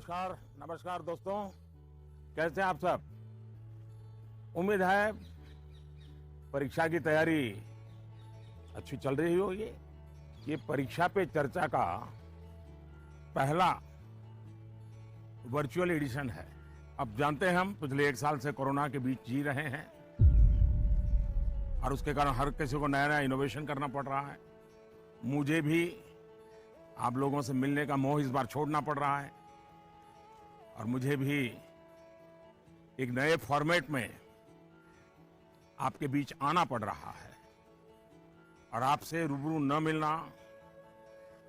नमस्कार नमस्कार दोस्तों, कैसे हैं आप सब। उम्मीद है परीक्षा की तैयारी अच्छी चल रही होगी। ये परीक्षा पे चर्चा का पहला वर्चुअल एडिशन है। अब जानते हैं हम पिछले 1 साल से कोरोना के बीच जी रहे हैं और उसके कारण हर किसी को नया नया इनोवेशन करना पड़ रहा है। मुझे भी आप लोगों से मिलने का मोह इस बार छोड़ना पड़ रहा है और मुझे भी एक नए फॉर्मेट में आपके बीच आना पड़ रहा है और आपसे रूबरू न मिलना,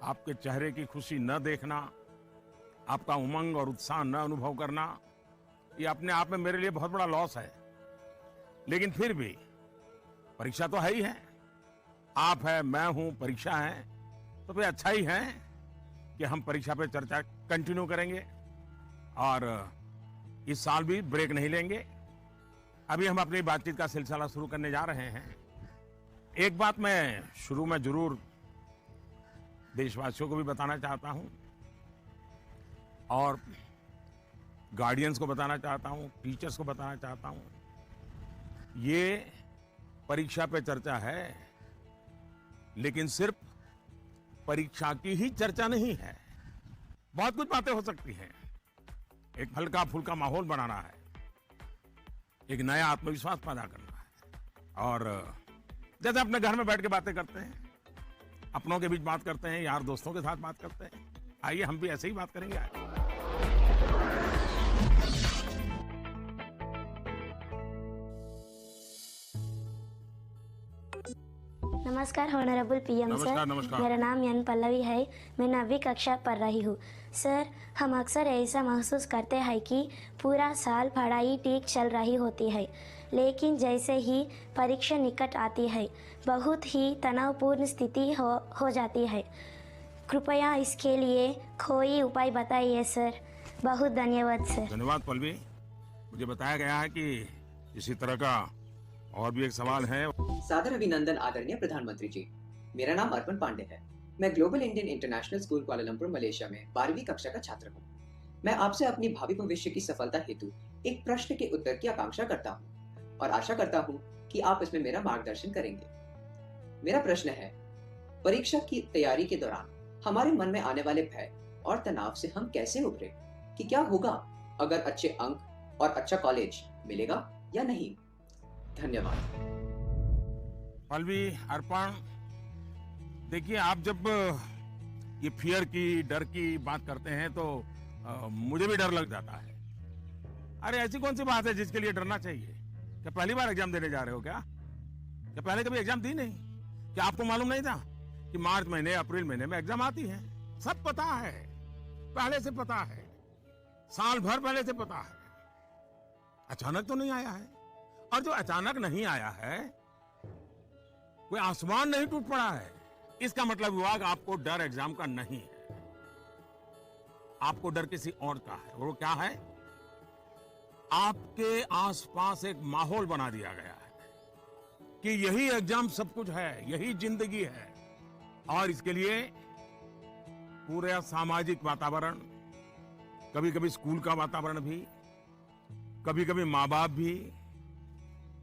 आपके चेहरे की खुशी न देखना, आपका उमंग और उत्साह न अनुभव करना, ये अपने आप में मेरे लिए बहुत बड़ा लॉस है। लेकिन फिर भी परीक्षा तो है ही है, आप है, मैं हूं, परीक्षा है, तो फिर अच्छा ही है कि हम परीक्षा पे चर्चा कंटिन्यू करेंगे और इस साल भी ब्रेक नहीं लेंगे। अभी हम अपनी बातचीत का सिलसिला शुरू करने जा रहे हैं। एक बात मैं शुरू में जरूर देशवासियों को भी बताना चाहता हूं और गार्डियंस को बताना चाहता हूं, टीचर्स को बताना चाहता हूं। ये परीक्षा पे चर्चा है, लेकिन सिर्फ परीक्षा की ही चर्चा नहीं है। बहुत कुछ बातें हो सकती हैं। एक हल्का फुल्का माहौल बनाना है, एक नया आत्मविश्वास पैदा करना है और जैसे अपने घर में बैठ के बातें करते हैं, अपनों के बीच बात करते हैं, यार दोस्तों के साथ बात करते हैं, आइए हम भी ऐसे ही बात करेंगे। नमस्कार ऑनरेबल पीएम सर। नमस्कार। मेरा नाम यन पल्लवी है। मैं 9वीं कक्षा पढ़ रही हूँ। सर, हम अक्सर ऐसा महसूस करते हैं कि पूरा साल पढ़ाई ठीक चल रही होती है, लेकिन जैसे ही परीक्षा निकट आती है बहुत ही तनावपूर्ण स्थिति हो जाती है। कृपया इसके लिए कोई उपाय बताइए सर। बहुत धन्यवाद सर। धन्यवाद पल्लवी। मुझे बताया गया है कि इसी तरह का और भी एक सवाल है। सादर अभिनंदन आदरणीय प्रधानमंत्री जी। मेरा नाम अर्पण पांडे है। मैं global Indian international school Kuala Lumpur Malaysia में 12वीं कक्षा का छात्र हूँ। मैं आपसे अपनी भावी भविष्य की सफलता हेतु एक प्रश्न के उत्तर की आकांक्षा करता हूँ और आशा करता हूँ कि आप इसमें मेरा मार्गदर्शन करेंगे। मेरा प्रश्न है, परीक्षा की तैयारी के दौरान हमारे मन में आने वाले भय और तनाव से हम कैसे उभरे? कि क्या होगा अगर अच्छे अंक और अच्छा कॉलेज मिलेगा या नहीं? धन्यवाद। पल्लवी, अर्पण, देखिए आप जब ये फियर की, डर की बात करते हैं तो मुझे भी डर लग जाता है। अरे ऐसी कौन सी बात है जिसके लिए डरना चाहिए? क्या पहली बार एग्जाम देने जा रहे हो क्या पहले कभी एग्जाम दी नहीं? क्या आपको मालूम नहीं था कि मार्च महीने, अप्रैल महीने में एग्जाम आती है? सब पता है, पहले से पता है, साल भर पहले से पता है। अचानक तो नहीं आया है, और जो अचानक नहीं आया है कोई आसमान नहीं टूट पड़ा है। इसका मतलब हुआ कि आपको डर एग्जाम का नहीं है, आपको डर किसी और का है। वो क्या है? आपके आसपास एक माहौल बना दिया गया है कि यही एग्जाम सब कुछ है, यही जिंदगी है। और इसके लिए पूरा सामाजिक वातावरण, कभी कभी स्कूल का वातावरण भी, कभी कभी माँ बाप भी,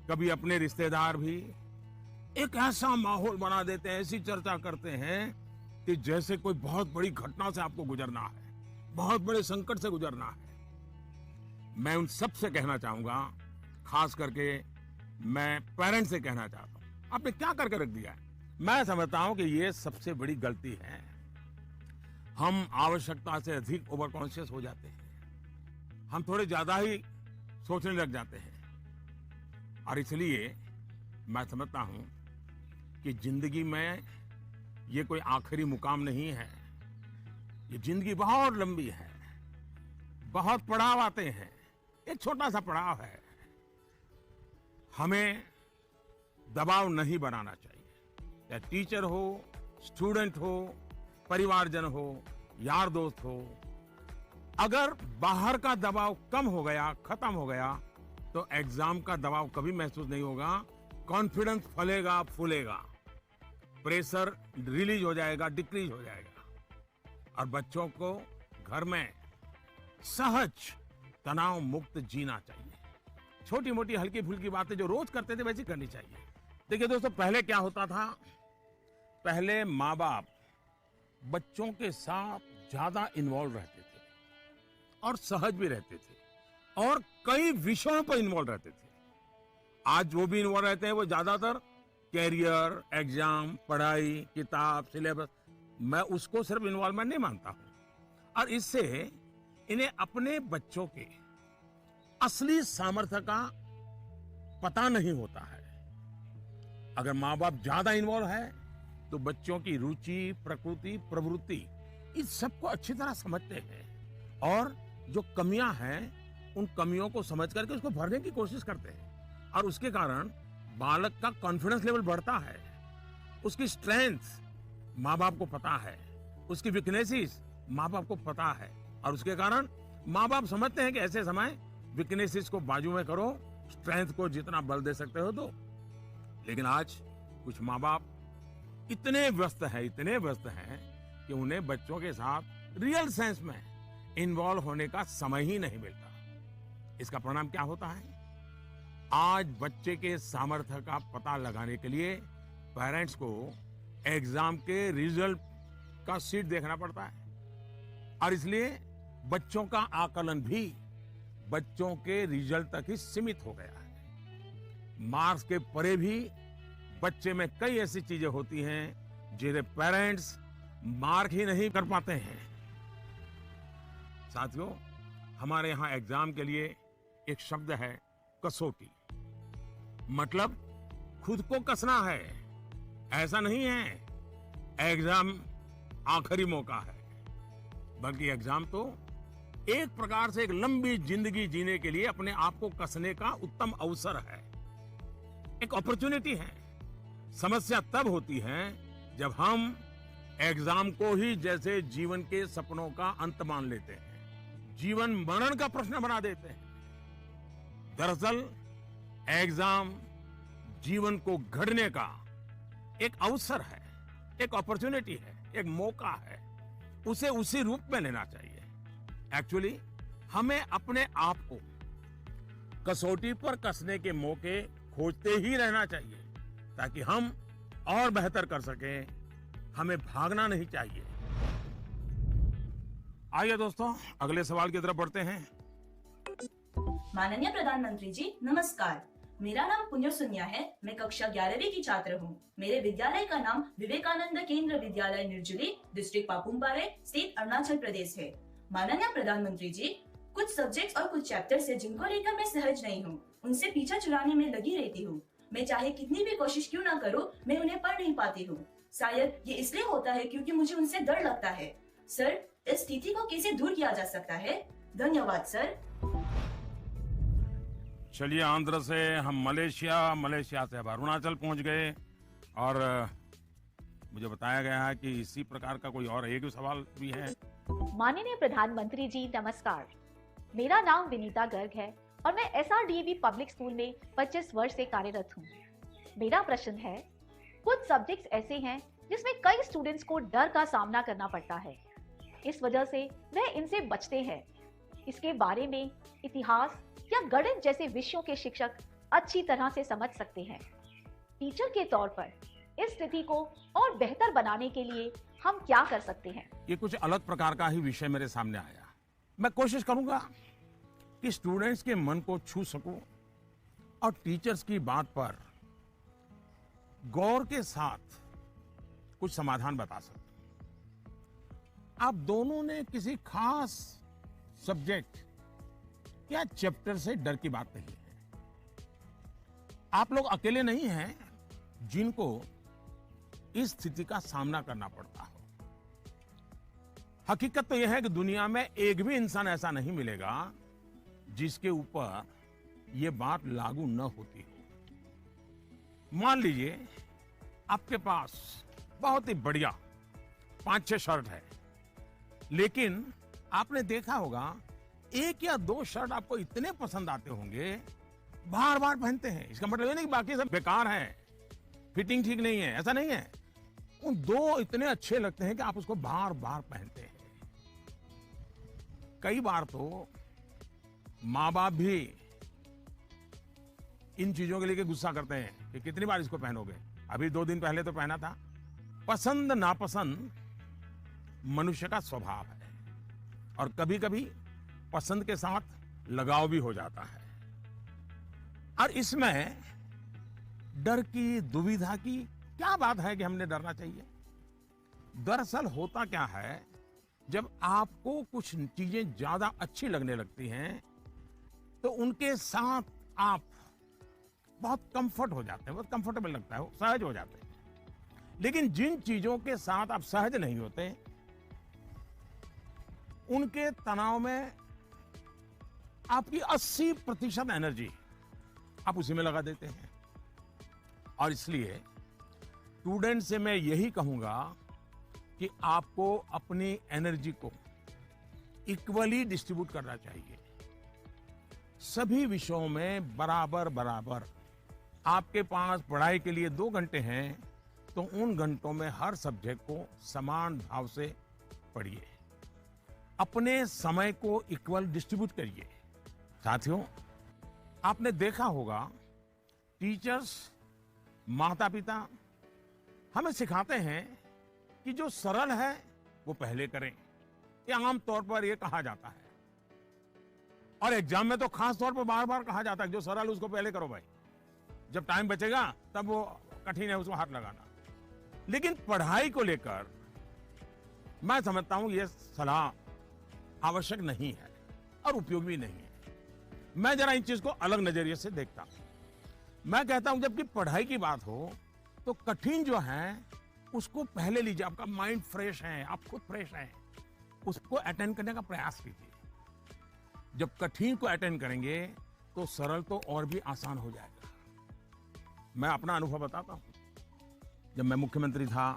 कभी अपने रिश्तेदार भी एक ऐसा माहौल बना देते हैं, ऐसी चर्चा करते हैं कि जैसे कोई बहुत बड़ी घटना से आपको गुजरना है, बहुत बड़े संकट से गुजरना है। मैं उन सब से कहना चाहूंगा, खास करके मैं पेरेंट्स से कहना चाहता हूं, आपने क्या करके रख दिया है? मैं समझता हूं कि ये सबसे बड़ी गलती है। हम आवश्यकता से अधिक ओवर कॉन्शियस हो जाते हैं, हम थोड़े ज्यादा ही सोचने लग जाते हैं और इसलिए मैं समझता हूं कि जिंदगी में ये कोई आखिरी मुकाम नहीं है। ये जिंदगी बहुत लंबी है, बहुत पड़ाव आते हैं, एक छोटा सा पड़ाव है। हमें दबाव नहीं बनाना चाहिए। या टीचर हो, स्टूडेंट हो, परिवारजन हो, यार दोस्त हो, अगर बाहर का दबाव कम हो गया, खत्म हो गया, तो एग्जाम का दबाव कभी महसूस नहीं होगा। कॉन्फिडेंस फलेगा, फूलेगा, प्रेशर रिलीज हो जाएगा, डिक्रीज हो जाएगा और बच्चों को घर में सहज तनाव मुक्त जीना चाहिए। छोटी मोटी हल्की फुल्की बातें जो रोज करते थे वैसी करनी चाहिए। देखिए दोस्तों, पहले क्या होता था, पहले माँ बाप बच्चों के साथ ज्यादा इन्वॉल्व रहते थे और सहज भी रहते थे और कई विषयों पर इन्वॉल्व रहते थे। आज वो भी इन्वॉल्व रहते हैं, वो ज्यादातर कैरियर, एग्जाम, पढ़ाई, किताब, सिलेबस, मैं उसको सिर्फ इन्वॉल्वमेंट नहीं मानता हूं। और इससे इन्हें अपने बच्चों के असली सामर्थ्य का पता नहीं होता है। अगर माँ बाप ज्यादा इन्वॉल्व है तो बच्चों की रुचि, प्रकृति, प्रवृत्ति इस सबको अच्छी तरह समझते हैं और जो कमियां हैं उन कमियों को समझ करके उसको भरने की कोशिश करते हैं और उसके कारण बालक का कॉन्फिडेंस लेवल बढ़ता है। उसकी स्ट्रेंथ माँ बाप को पता है, उसकी वीकनेसेस माँ बाप को पता है और उसके कारण माँ बाप समझते हैं कि ऐसे समय वीकनेसेस को बाजू में करो, स्ट्रेंथ को जितना बल दे सकते हो दो। लेकिन आज कुछ माँ बाप इतने व्यस्त हैं कि उन्हें बच्चों के साथ रियल सेंस में इन्वॉल्व होने का समय ही नहीं मिलता। इसका परिणाम क्या होता है, आज बच्चे के सामर्थ्य का पता लगाने के लिए पेरेंट्स को एग्जाम के रिजल्ट का शीट देखना पड़ता है और इसलिए बच्चों का आकलन भी बच्चों के रिजल्ट तक ही सीमित हो गया है। मार्क्स के परे भी बच्चे में कई ऐसी चीजें होती हैं जिन्हें पेरेंट्स मार्क ही नहीं कर पाते हैं। साथियों, हमारे यहां एग्जाम के लिए एक शब्द है कसौटी। मतलब खुद को कसना है, ऐसा नहीं है एग्जाम आखिरी मौका है, बल्कि एग्जाम तो एक प्रकार से एक लंबी जिंदगी जीने के लिए अपने आप को कसने का उत्तम अवसर है, एक अपॉर्चुनिटी है। समस्या तब होती है जब हम एग्जाम को ही जैसे जीवन के सपनों का अंत मान लेते हैं, जीवन मरण का प्रश्न बना देते हैं। दरअसल एग्जाम जीवन को गढ़ने का एक अवसर है, एक अपॉर्चुनिटी है, एक मौका है। उसे उसी रूप में लेना चाहिए। एक्चुअली हमें अपने आप को कसौटी पर कसने के मौके खोजते ही रहना चाहिए ताकि हम और बेहतर कर सकें। हमें भागना नहीं चाहिए। आइए दोस्तों, अगले सवाल की तरफ बढ़ते हैं। माननीय प्रधानमंत्री जी नमस्कार, मेरा नाम पुण्य सुनिया है। मैं कक्षा 11वीं की छात्र हूँ। मेरे विद्यालय का नाम विवेकानंद केंद्र विद्यालय निर्जुली, डिस्ट्रिक्ट पापुमपारे, स्टेट अरुणाचल प्रदेश है। माननीय प्रधानमंत्री जी, कुछ सब्जेक्ट्स और कुछ चैप्टर्स है जिनको लेकर मैं सहज नहीं हूँ, उनसे पीछा छुड़ाने में लगी रहती हूँ। मैं चाहे कितनी भी कोशिश क्यों ना करूँ, मैं उन्हें पढ़ नहीं पाती हूँ। शायद ये इसलिए होता है क्योंकि मुझे उनसे डर लगता है। सर, इस स्थिति को कैसे दूर किया जा सकता है? धन्यवाद सर। चलिए, आंध्र से हम मलेशिया से अब अरुणाचल पहुंच गए और मुझे बताया गया है कि इसी प्रकार का कोई और एक सवाल भी है। माननीय प्रधानमंत्री जी नमस्कार, मेरा नाम विनीता गर्ग है और मैं SRDAV पब्लिक स्कूल में 25 वर्ष से कार्यरत हूँ। मेरा प्रश्न है, कुछ सब्जेक्ट्स ऐसे हैं जिसमें कई स्टूडेंट्स को डर का सामना करना पड़ता है, इस वजह से वह इनसे बचते हैं। इसके बारे में इतिहास या गणित जैसे विषयों के शिक्षक अच्छी तरह से समझ सकते हैं। टीचर के तौर पर इस स्थिति को और बेहतर बनाने के लिए हम क्या कर सकते हैं? ये कुछ अलग प्रकार का ही विषय मेरे सामने आया। मैं कोशिश करूंगा कि स्टूडेंट्स के मन को छू सकूं और टीचर्स की बात पर गौर के साथ कुछ समाधान बता सकूं। आप दोनों ने किसी खास सब्जेक्ट या चैप्टर से डर की बात कही है। आप लोग अकेले नहीं हैं जिनको इस स्थिति का सामना करना पड़ता हो। हकीकत तो यह है कि दुनिया में एक भी इंसान ऐसा नहीं मिलेगा जिसके ऊपर यह बात लागू न होती हो। मान लीजिए आपके पास बहुत ही बढ़िया 5-6 शर्ट है, लेकिन आपने देखा होगा एक या 2 शर्ट आपको इतने पसंद आते होंगे, बार बार पहनते हैं। इसका मतलब ये नहीं कि बाकी सब बेकार हैं, फिटिंग ठीक नहीं है, ऐसा नहीं है। उन 2 इतने अच्छे लगते हैं कि आप उसको बार बार पहनते हैं। कई बार तो माँ बाप भी इन चीजों के लिए गुस्सा करते हैं कि कितनी बार इसको पहनोगे। अभी 2 दिन पहले तो पहना था। पसंद नापसंद मनुष्य का स्वभाव है और कभी कभी पसंद के साथ लगाव भी हो जाता है, और इसमें डर की, दुविधा की क्या बात है कि हमने डरना चाहिए। दरअसल होता क्या है, जब आपको कुछ चीजें ज्यादा अच्छी लगने लगती हैं तो उनके साथ आप बहुत कंफर्ट हो जाते हैं, बहुत कंफर्टेबल लगता है, सहज हो जाते हैं। लेकिन जिन चीजों के साथ आप सहज नहीं होते, उनके तनाव में आपकी 80% एनर्जी आप उसी में लगा देते हैं। और इसलिए स्टूडेंट से मैं यही कहूंगा कि आपको अपनी एनर्जी को इक्वली डिस्ट्रीब्यूट करना चाहिए। सभी विषयों में बराबर बराबर। आपके पास पढ़ाई के लिए 2 घंटे हैं तो उन घंटों में हर सब्जेक्ट को समान भाव से पढ़िए। अपने समय को इक्वल डिस्ट्रीब्यूट करिए। साथियों, आपने देखा होगा टीचर्स, माता पिता हमें सिखाते हैं कि जो सरल है वो पहले करें। ये आम तौर पर ये कहा जाता है, और एग्जाम में तो खास तौर पर बार बार कहा जाता है जो सरल उसको पहले करो भाई, जब टाइम बचेगा तब वो कठिन है उसको हाथ लगाना। लेकिन पढ़ाई को लेकर मैं समझता हूं ये सलाह आवश्यक नहीं है और उपयोगी भी नहीं है। मैं जरा इन चीज को अलग नजरिए से देखता हूं। मैं कहता हूं जबकि पढ़ाई की बात हो तो कठिन जो है उसको पहले लीजिए। आपका माइंड फ्रेश है, आप खुद फ्रेश हैं, उसको अटेंड करने का प्रयास कीजिए। जब कठिन को अटेंड करेंगे तो सरल तो और भी आसान हो जाएगा। मैं अपना अनुभव बताता हूं। जब मैं मुख्यमंत्री था,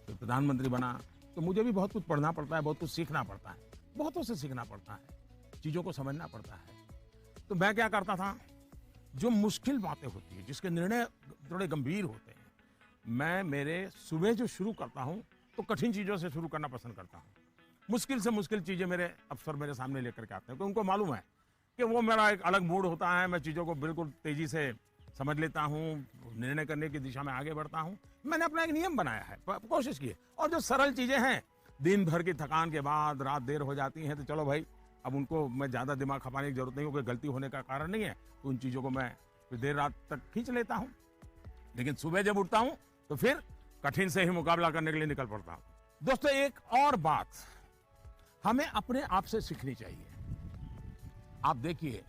तो प्रधानमंत्री बना, तो मुझे भी बहुत कुछ पढ़ना पड़ता है, बहुत कुछ सीखना पड़ता है, बहुतों से सीखना पड़ता है, चीजों को समझना पड़ता है। तो मैं क्या करता था, जो मुश्किल बातें होती है, जिसके निर्णय थोड़े गंभीर होते हैं, मैं मेरे सुबह जो शुरू करता हूं तो कठिन चीजों से शुरू करना पसंद करता हूं। मुश्किल से मुश्किल चीजें मेरे अफसर मेरे सामने लेकर के आते हैं, तो उनको मालूम है कि वो मेरा एक अलग मूड होता है। मैं चीजों को बिल्कुल तेजी से समझ लेता हूं, निर्णय करने की दिशा में आगे बढ़ता हूं। मैंने अपना एक नियम बनाया है, कोशिश की है। और जो सरल चीजें हैं, दिन भर की थकान के बाद रात देर हो जाती है, तो चलो भाई अब उनको मैं ज्यादा दिमाग खपाने की जरूरत नहीं, कोई गलती होने का कारण नहीं है, तो उन चीजों को मैं फिर देर रात तक खींच लेता हूं। लेकिन सुबह जब उठता हूं तो फिर कठिन से ही मुकाबला करने के लिए निकल पड़ता हूं। दोस्तों, एक और बात हमें अपने आप से सीखनी चाहिए। आप देखिए,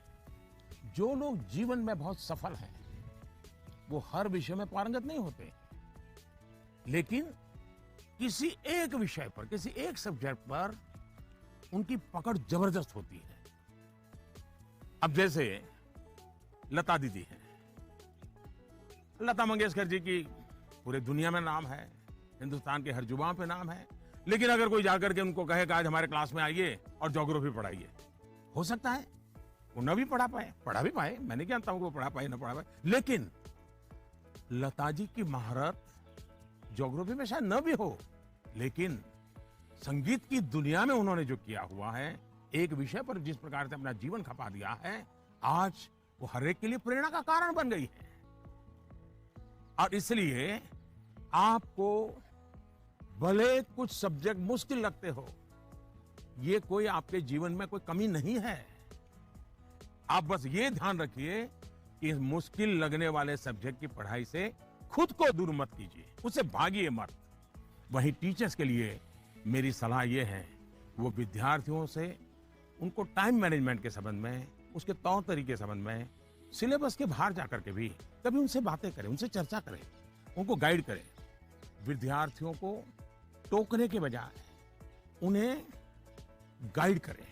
जो लोग जीवन में बहुत सफल हैं वो हर विषय में पारंगत नहीं होते, लेकिन किसी एक विषय पर, किसी एक सब्जेक्ट पर उनकी पकड़ जबरदस्त होती है। अब जैसे लता दीदी हैं, लता मंगेशकर जी की पूरे दुनिया में नाम है, हिंदुस्तान के हर जुबान पे नाम है। लेकिन अगर कोई जाकर के उनको कहे कि आज हमारे क्लास में आइए और ज्योग्राफी पढ़ाइए, हो सकता है वो न भी पढ़ा पाए, पढ़ा भी पाए, मैं नहीं जानता हूं कि वो पढ़ा पाए न पढ़ा पाए, लेकिन लता जी की महारत ज्योग्राफी में शायद न भी हो, लेकिन संगीत की दुनिया में उन्होंने जो किया हुआ है, एक विषय पर जिस प्रकार से अपना जीवन खपा दिया है, आज वो हर एक के लिए प्रेरणा का कारण बन गई है। और इसलिए आपको भले कुछ सब्जेक्ट मुश्किल लगते हो, ये कोई आपके जीवन में कोई कमी नहीं है। आप बस ये ध्यान रखिए कि इस मुश्किल लगने वाले सब्जेक्ट की पढ़ाई से खुद को दूर मत कीजिए, उससे भागिए मत। वहीं टीचर्स के लिए मेरी सलाह ये है, वो विद्यार्थियों से उनको टाइम मैनेजमेंट के संबंध में, उसके तौर तरीके के संबंध में, सिलेबस के बाहर जाकर के भी कभी उनसे बातें करें, उनसे चर्चा करें, उनको गाइड करें। विद्यार्थियों को टोकने के बजाय उन्हें गाइड करें।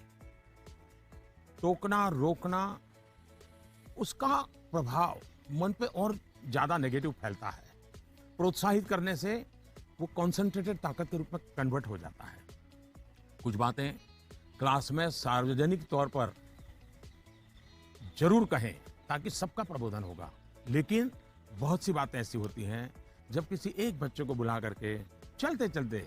टोकना, रोकना, उसका प्रभाव मन पे और ज्यादा नेगेटिव फैलता है। प्रोत्साहित करने से वो कॉन्सेंट्रेटेड ताकत के रूप में कन्वर्ट हो जाता है। कुछ बातें क्लास में सार्वजनिक तौर पर जरूर कहें ताकि सबका प्रबोधन होगा। लेकिन बहुत सी बातें ऐसी होती हैं जब किसी एक बच्चे को बुला करके चलते चलते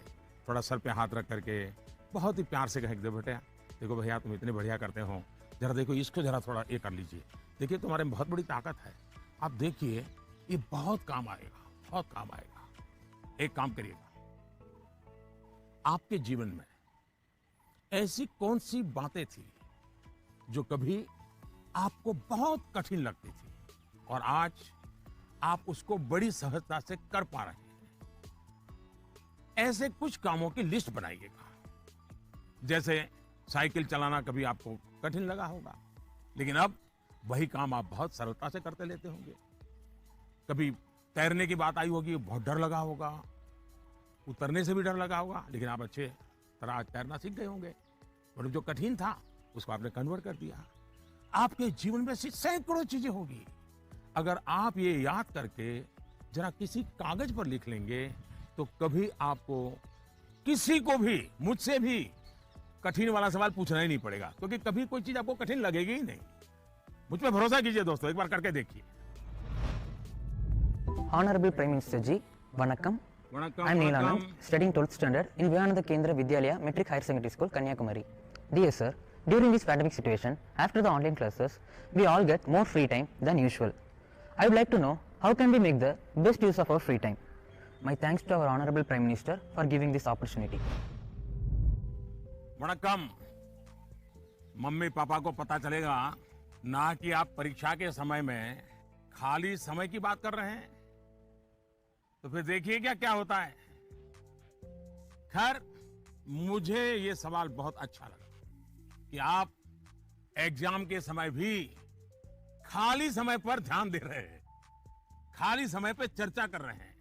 थोड़ा सर पे हाथ रख करके बहुत ही प्यार से कहें, बेटा देखो भैया तुम इतने बढ़िया करते हो, जरा देखो इसको जरा थोड़ा ये कर लीजिए, देखिए तुम्हारे में बहुत बड़ी ताकत है, आप देखिए ये बहुत काम आएगा, बहुत काम आएगा। एक काम करिएगा, आपके जीवन में ऐसी कौन सी बातें थी जो कभी आपको बहुत कठिन लगती थी और आज आप उसको बड़ी सहजता से कर पा रहे हैं? ऐसे कुछ कामों की लिस्ट बनाइएगा। जैसे साइकिल चलाना कभी आपको कठिन लगा होगा, लेकिन अब वही काम आप बहुत सरलता से करते लेते होंगे। कभी तैरने की बात आई होगी, बहुत डर लगा होगा, उतरने से भी डर लगा होगा, लेकिन आप अच्छे तरह आज तैरना सीख गए होंगे। और जो कठिन था उसको आपने कन्वर्ट कर दिया। आपके जीवन में ऐसी सैकड़ों चीजें होगी, अगर आप ये याद करके जरा किसी कागज पर लिख लेंगे तो कभी आपको किसी को भी, मुझसे भी कठिन वाला सवाल पूछना ही नहीं पड़ेगा, क्योंकि कभी कोई चीज आपको कठिन लगेगी ही नहीं। मुझ पर भरोसा कीजिए दोस्तों, एक बार करके देखिए। Honorable Prime Minister Ji, Vanakkam. Vanakkam, I am Neelanand, Vanakkam. studying 12th standard in Vivekananda Kendra Vidyalaya Metric Higher Secondary School, Kanyakumari. Dear sir, during this pandemic situation, after the online classes, we all get more free time than usual. I would like to know how can we make the best use of our free time. My thanks to our Honorable Prime Minister for giving this opportunity. वणक्कम। Mummy papa को पता चलेगा ना कि आप परीक्षा के समय में खाली समय की बात कर रहे हैं, तो फिर देखिए क्या क्या होता है। खैर, मुझे ये सवाल बहुत अच्छा लगा कि आप एग्जाम के समय भी खाली समय पर ध्यान दे रहे हैं, खाली समय पर चर्चा कर रहे हैं।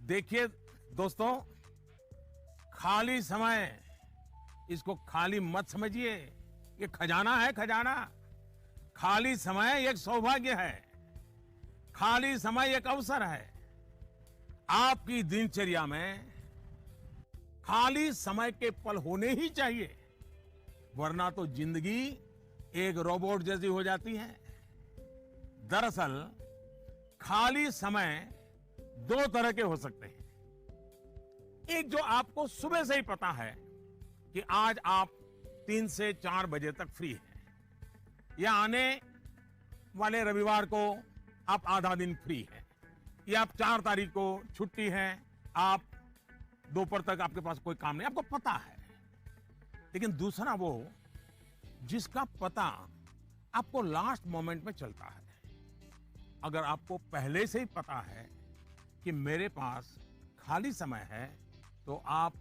देखिए दोस्तों, खाली समय, इसको खाली मत समझिए, ये खजाना है, खजाना। खाली समय एक सौभाग्य है, खाली समय एक अवसर है। आपकी दिनचर्या में खाली समय के पल होने ही चाहिए, वरना तो जिंदगी एक रोबोट जैसी हो जाती है। दरअसल खाली समय दो तरह के हो सकते हैं। एक जो आपको सुबह से ही पता है कि आज आप 3 से 4 बजे तक फ्री हैं, या आने वाले रविवार को आप आधा दिन फ्री हैं, या आप 4 तारीख को छुट्टी है, आप दोपहर तक आपके पास कोई काम नहीं, आपको पता है। लेकिन दूसरा वो जिसका पता आपको लास्ट मोमेंट में चलता है। अगर आपको पहले से ही पता है कि मेरे पास खाली समय है, तो आप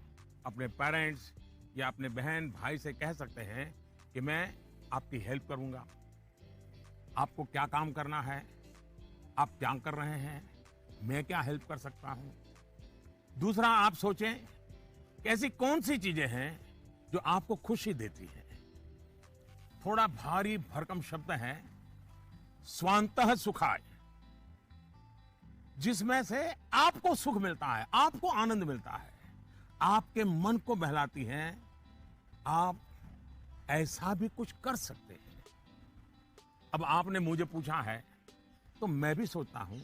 अपने पेरेंट्स या अपने बहन भाई से कह सकते हैं कि मैं आपकी हेल्प करूंगा। आपको क्या काम करना है, आप क्या कर रहे हैं, मैं क्या हेल्प कर सकता हूं। दूसरा, आप सोचें कि ऐसी कौन सी चीजें हैं जो आपको खुशी देती है। थोड़ा भारी भरकम शब्द है स्वांतः सुखाय, जिसमें से आपको सुख मिलता है, आपको आनंद मिलता है, आपके मन को बहलाती हैं। आप ऐसा भी कुछ कर सकते हैं। अब आपने मुझे पूछा है तो मैं भी सोचता हूं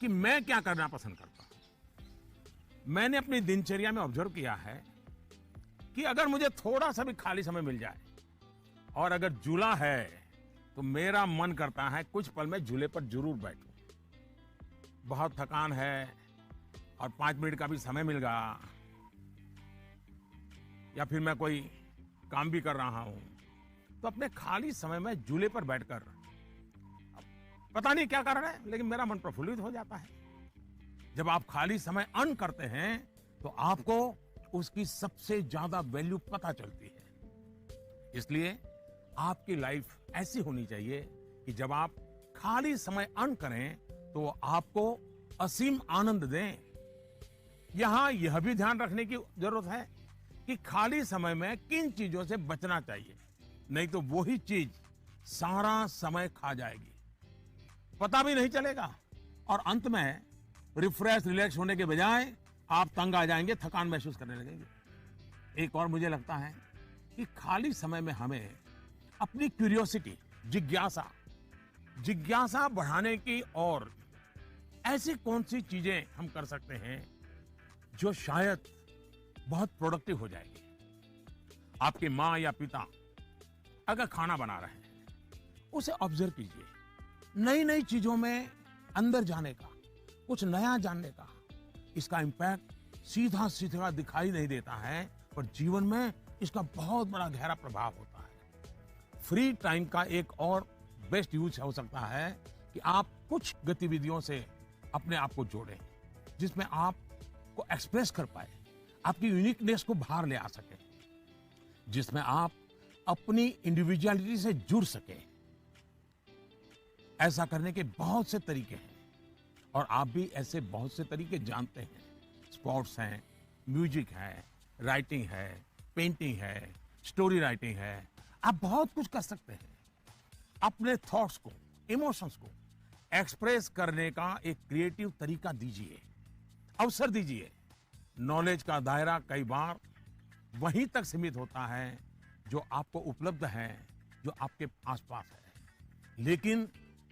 कि मैं क्या करना पसंद करता हूं। मैंने अपनी दिनचर्या में ऑब्जर्व किया है कि अगर मुझे थोड़ा सा भी खाली समय मिल जाए और अगर झूला है तो मेरा मन करता है कुछ पल में झूले पर जरूर बैठूं। बहुत थकान है और 5 मिनट का भी समय मिल गया, या फिर मैं कोई काम भी कर रहा हूं, तो अपने खाली समय में झूले पर बैठकर, पता नहीं क्या कारण है, लेकिन मेरा मन प्रफुल्लित हो जाता है। जब आप खाली समय अर्न करते हैं तो आपको उसकी सबसे ज्यादा वैल्यू पता चलती है। इसलिए आपकी लाइफ ऐसी होनी चाहिए कि जब आप खाली समय अर्न करें तो आपको असीम आनंद दें। यहां यह भी ध्यान रखने की जरूरत है कि खाली समय में किन चीजों से बचना चाहिए, नहीं तो वही चीज सारा समय खा जाएगी, पता भी नहीं चलेगा, और अंत में रिफ्रेश रिलैक्स होने के बजाय आप तंग आ जाएंगे, थकान महसूस करने लगेंगे। एक और मुझे लगता है कि खाली समय में हमें अपनी क्यूरियोसिटी, जिज्ञासा बढ़ाने की और ऐसी कौन सी चीजें हम कर सकते हैं जो शायद बहुत प्रोडक्टिव हो जाएगी। आपकी माँ या पिता अगर खाना बना रहे हैं, उसे ऑब्जर्व कीजिए। नई नई चीजों में अंदर जाने का, कुछ नया जानने का, इसका इम्पैक्ट सीधा सीधा दिखाई नहीं देता है, पर जीवन में इसका बहुत बड़ा गहरा प्रभाव होता है। फ्री टाइम का एक और बेस्ट यूज हो सकता है कि आप कुछ गतिविधियों से अपने आप को जोड़ें, जिसमें आप को एक्सप्रेस कर पाए, आपकी यूनिकनेस को बाहर ले आ सके, जिसमें आप अपनी इंडिविजुअलिटी से जुड़ सके। ऐसा करने के बहुत से तरीके हैं और आप भी ऐसे बहुत से तरीके जानते हैं। स्पोर्ट्स हैं, म्यूजिक है, राइटिंग है, पेंटिंग है, स्टोरी राइटिंग है। आप बहुत कुछ कर सकते हैं। अपने थॉट्स को, इमोशंस को एक्सप्रेस करने का एक क्रिएटिव तरीका दीजिए, अवसर दीजिए। नॉलेज का दायरा कई बार वहीं तक सीमित होता है जो आपको उपलब्ध है, जो आपके आसपास है, लेकिन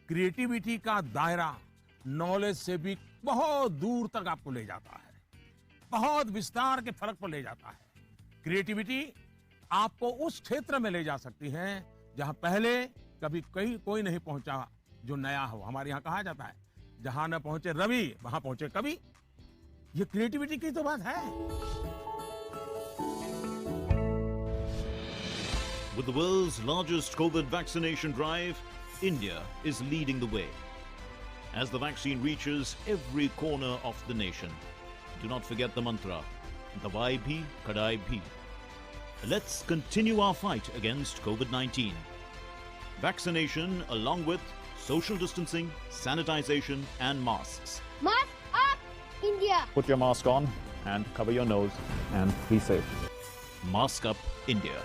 क्रिएटिविटी का दायरा नॉलेज से भी बहुत दूर तक आपको ले जाता है, बहुत विस्तार के फलक पर ले जाता है। क्रिएटिविटी आपको उस क्षेत्र में ले जा सकती है जहां पहले कभी कोई नहीं पहुंचा, जो नया हो। हमारे यहाँ कहा जाता है, जहां न पहुंचे रवि वहां पहुंचे कवि। ये क्रिएटिविटी की तो बात है। With the world's largest COVID vaccination drive, India is leading the way. As the vaccine reaches every corner of the nation, do not forget the mantra, Dawai bhi, Kadai bhi. Let's continue our fight against COVID-19. Vaccination along with social distancing, sanitization and masks. Mask up, India! Put your mask on and cover your nose and be safe. Mask up, India.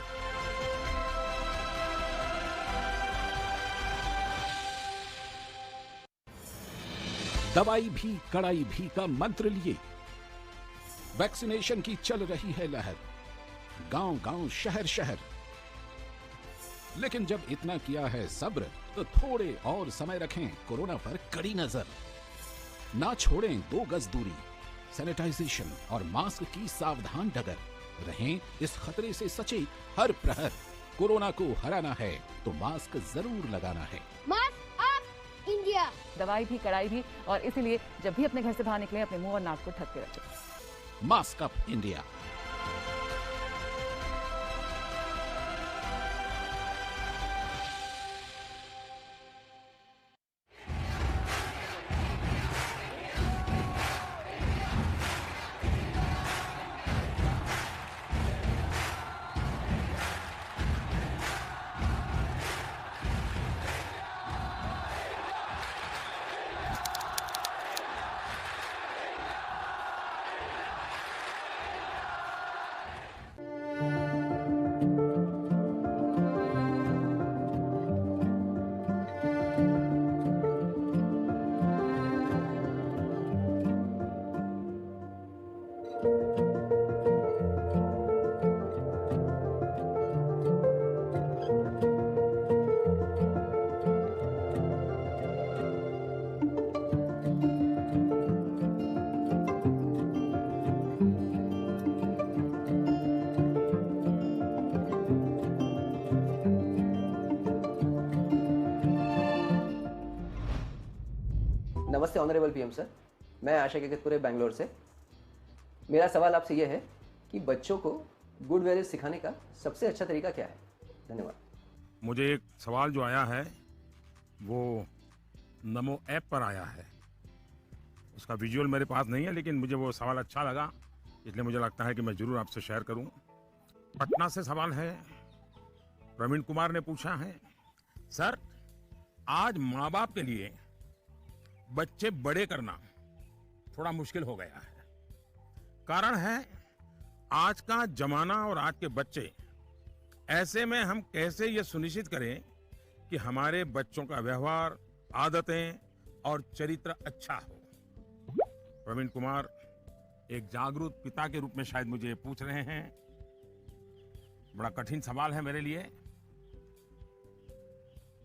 दवाई भी कड़ाई भी का मंत्र लिए vaccination की चल रही है लहर, गांव गांव शहर शहर। लेकिन जब इतना किया है सब्र, तो थोड़े और समय रखें कोरोना पर कड़ी नजर। ना छोड़ें 2 गज दूरी, सैनिटाइजेशन और मास्क की सावधान डगर। रहें इस खतरे से सचेत हर प्रहर। कोरोना को हराना है तो मास्क जरूर लगाना है। Mask up, India! दवाई भी कड़ाई भी, और इसीलिए जब भी अपने घर से बाहर निकले अपने मुंह और नाक को ढक के रखें। Mask up, India. नमस्ते ऑनरेबल पीएम सर, मैं आशा केकतपुरे बैंगलोर से। मेरा सवाल आपसे यह है कि बच्चों को गुड वैल्यूज सिखाने का सबसे अच्छा तरीका क्या है? धन्यवाद। मुझे एक सवाल जो आया है वो नमो ऐप पर आया है। उसका विजुअल मेरे पास नहीं है, लेकिन मुझे वो सवाल अच्छा लगा, इसलिए मुझे लगता है कि मैं जरूर आपसे शेयर करूं। पटना से सवाल है, प्रवीण कुमार ने पूछा है, सर आज माँ बाप के लिए बच्चे बड़े करना थोड़ा मुश्किल हो गया है। कारण है आज का जमाना और आज के बच्चे। ऐसे में हम कैसे ये सुनिश्चित करें कि हमारे बच्चों का व्यवहार, आदतें और चरित्र अच्छा हो? प्रवीण कुमार एक जागरूक पिता के रूप में शायद मुझे ये पूछ रहे हैं। बड़ा कठिन सवाल है मेरे लिए।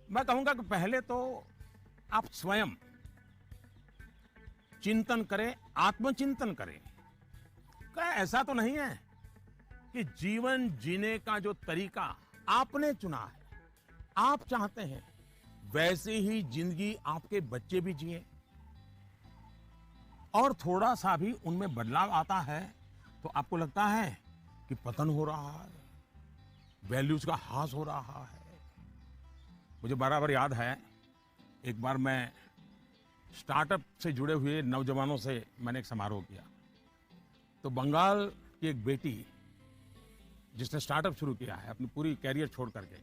मैं कहूंगा कि पहले तो आप स्वयं चिंतन करें, आत्मचिंतन करें। क्या ऐसा तो नहीं है कि जीवन जीने का जो तरीका आपने चुना है, आप चाहते हैं वैसे ही जिंदगी आपके बच्चे भी जिए और थोड़ा सा भी उनमें बदलाव आता है तो आपको लगता है कि पतन हो रहा है, वैल्यूज का ह्रास हो रहा है। मुझे बराबर याद है, एक बार मैं स्टार्टअप से जुड़े हुए नौजवानों से मैंने एक समारोह किया, तो बंगाल की एक बेटी जिसने स्टार्टअप शुरू किया है अपनी पूरी कैरियर छोड़ करके,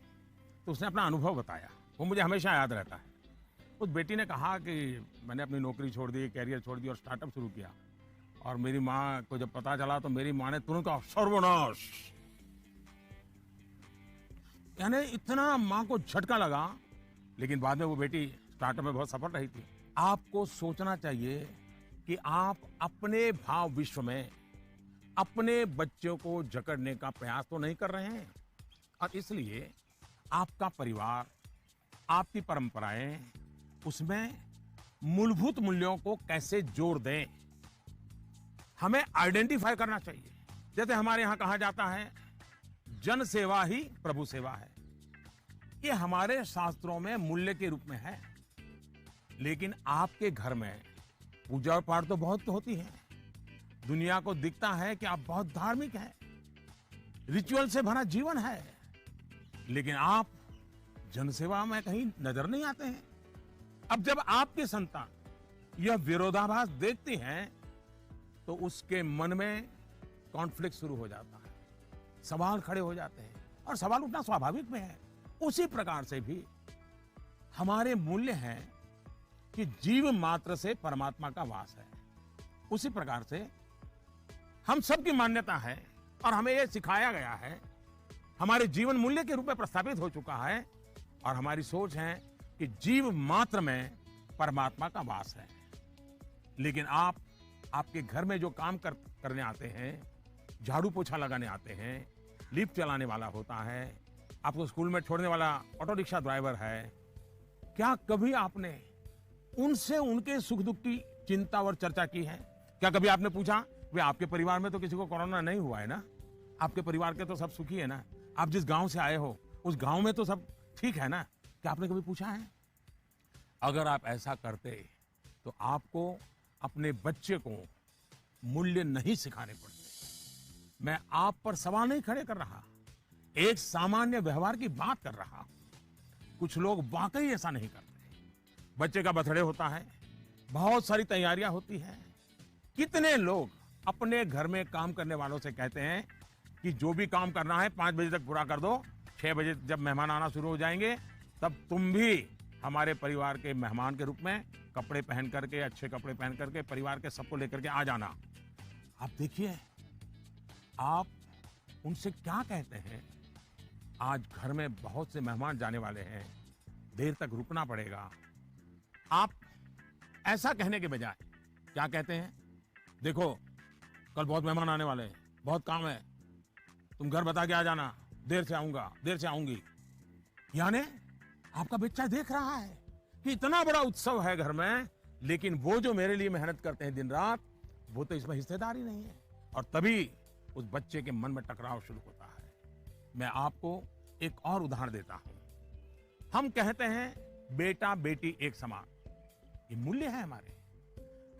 तो उसने अपना अनुभव बताया, वो मुझे हमेशा याद रहता है। उस बेटी ने कहा कि मैंने अपनी नौकरी छोड़ दी, कैरियर छोड़ दी और स्टार्टअप शुरू किया, और मेरी माँ को जब पता चला तो मेरी माँ ने तुरंत कहा सर्वनाश। यानी इतना माँ को झटका लगा, लेकिन बाद में वो बेटी स्टार्टअप में बहुत सफल रही थी। आपको सोचना चाहिए कि आप अपने भाव विश्व में अपने बच्चों को जकड़ने का प्रयास तो नहीं कर रहे हैं, और इसलिए आपका परिवार, आपकी परंपराएं, उसमें मूलभूत मूल्यों को कैसे जोड़ दें, हमें आइडेंटिफाई करना चाहिए। जैसे हमारे यहां कहा जाता है जन सेवा ही प्रभु सेवा है, ये हमारे शास्त्रों में मूल्य के रूप में है। लेकिन आपके घर में पूजा पाठ तो बहुत होती है, दुनिया को दिखता है कि आप बहुत धार्मिक हैं, रिचुअल से भरा जीवन है, लेकिन आप जनसेवा में कहीं नजर नहीं आते हैं। अब जब आपके संतान यह विरोधाभास देखती हैं तो उसके मन में कॉन्फ्लिक्ट शुरू हो जाता है, सवाल खड़े हो जाते हैं, और सवाल उठना स्वाभाविक में है। उसी प्रकार से भी हमारे मूल्य हैं कि जीव मात्र से परमात्मा का वास है। उसी प्रकार से हम सबकी मान्यता है और हमें यह सिखाया गया है, हमारे जीवन मूल्य के रूप में प्रस्थापित हो चुका है, और हमारी सोच है कि जीव मात्र में परमात्मा का वास है। लेकिन आपके घर में जो काम करने आते हैं, झाड़ू पोछा लगाने आते हैं, लिफ्ट चलाने वाला होता है, आपको स्कूल में छोड़ने वाला ऑटो रिक्शा ड्राइवर है, क्या कभी आपने उनसे उनके सुख दुख की चिंता और चर्चा की है? क्या कभी आपने पूछा वे आपके परिवार में तो किसी को कोरोना नहीं हुआ है ना, आपके परिवार के तो सब सुखी है ना, आप जिस गांव से आए हो उस गांव में तो सब ठीक है ना? क्या आपने कभी पूछा है? अगर आप ऐसा करते तो आपको अपने बच्चे को मूल्य नहीं सिखाने पड़ते। मैं आप पर सवाल नहीं खड़े कर रहा, एक सामान्य व्यवहार की बात कर रहा हूं। कुछ लोग वाकई ऐसा नहीं करते। बच्चे का बर्थडे होता है, बहुत सारी तैयारियां होती हैं, कितने लोग अपने घर में काम करने वालों से कहते हैं कि जो भी काम करना है 5 बजे तक पूरा कर दो, 6 बजे जब मेहमान आना शुरू हो जाएंगे तब तुम भी हमारे परिवार के मेहमान के रूप में कपड़े पहन करके, अच्छे कपड़े पहन करके परिवार के सबको लेकर के आ जाना। आप देखिए आप उनसे क्या कहते हैं। आज घर में बहुत से मेहमान जाने वाले हैं, देर तक रुकना पड़ेगा। आप ऐसा कहने के बजाय क्या कहते हैं, देखो कल बहुत मेहमान आने वाले हैं, बहुत काम है, तुम घर बता के आ जाना, देर से आऊंगा, देर से आऊंगी। यानी आपका बच्चा देख रहा है कि इतना बड़ा उत्सव है घर में, लेकिन वो जो मेरे लिए मेहनत करते हैं दिन रात, वो तो इसमें हिस्सेदारी नहीं है, और तभी उस बच्चे के मन में टकराव शुरू होता है। मैं आपको एक और उदाहरण देता हूं। हम कहते हैं बेटा बेटी एक समान, ये मूल्य है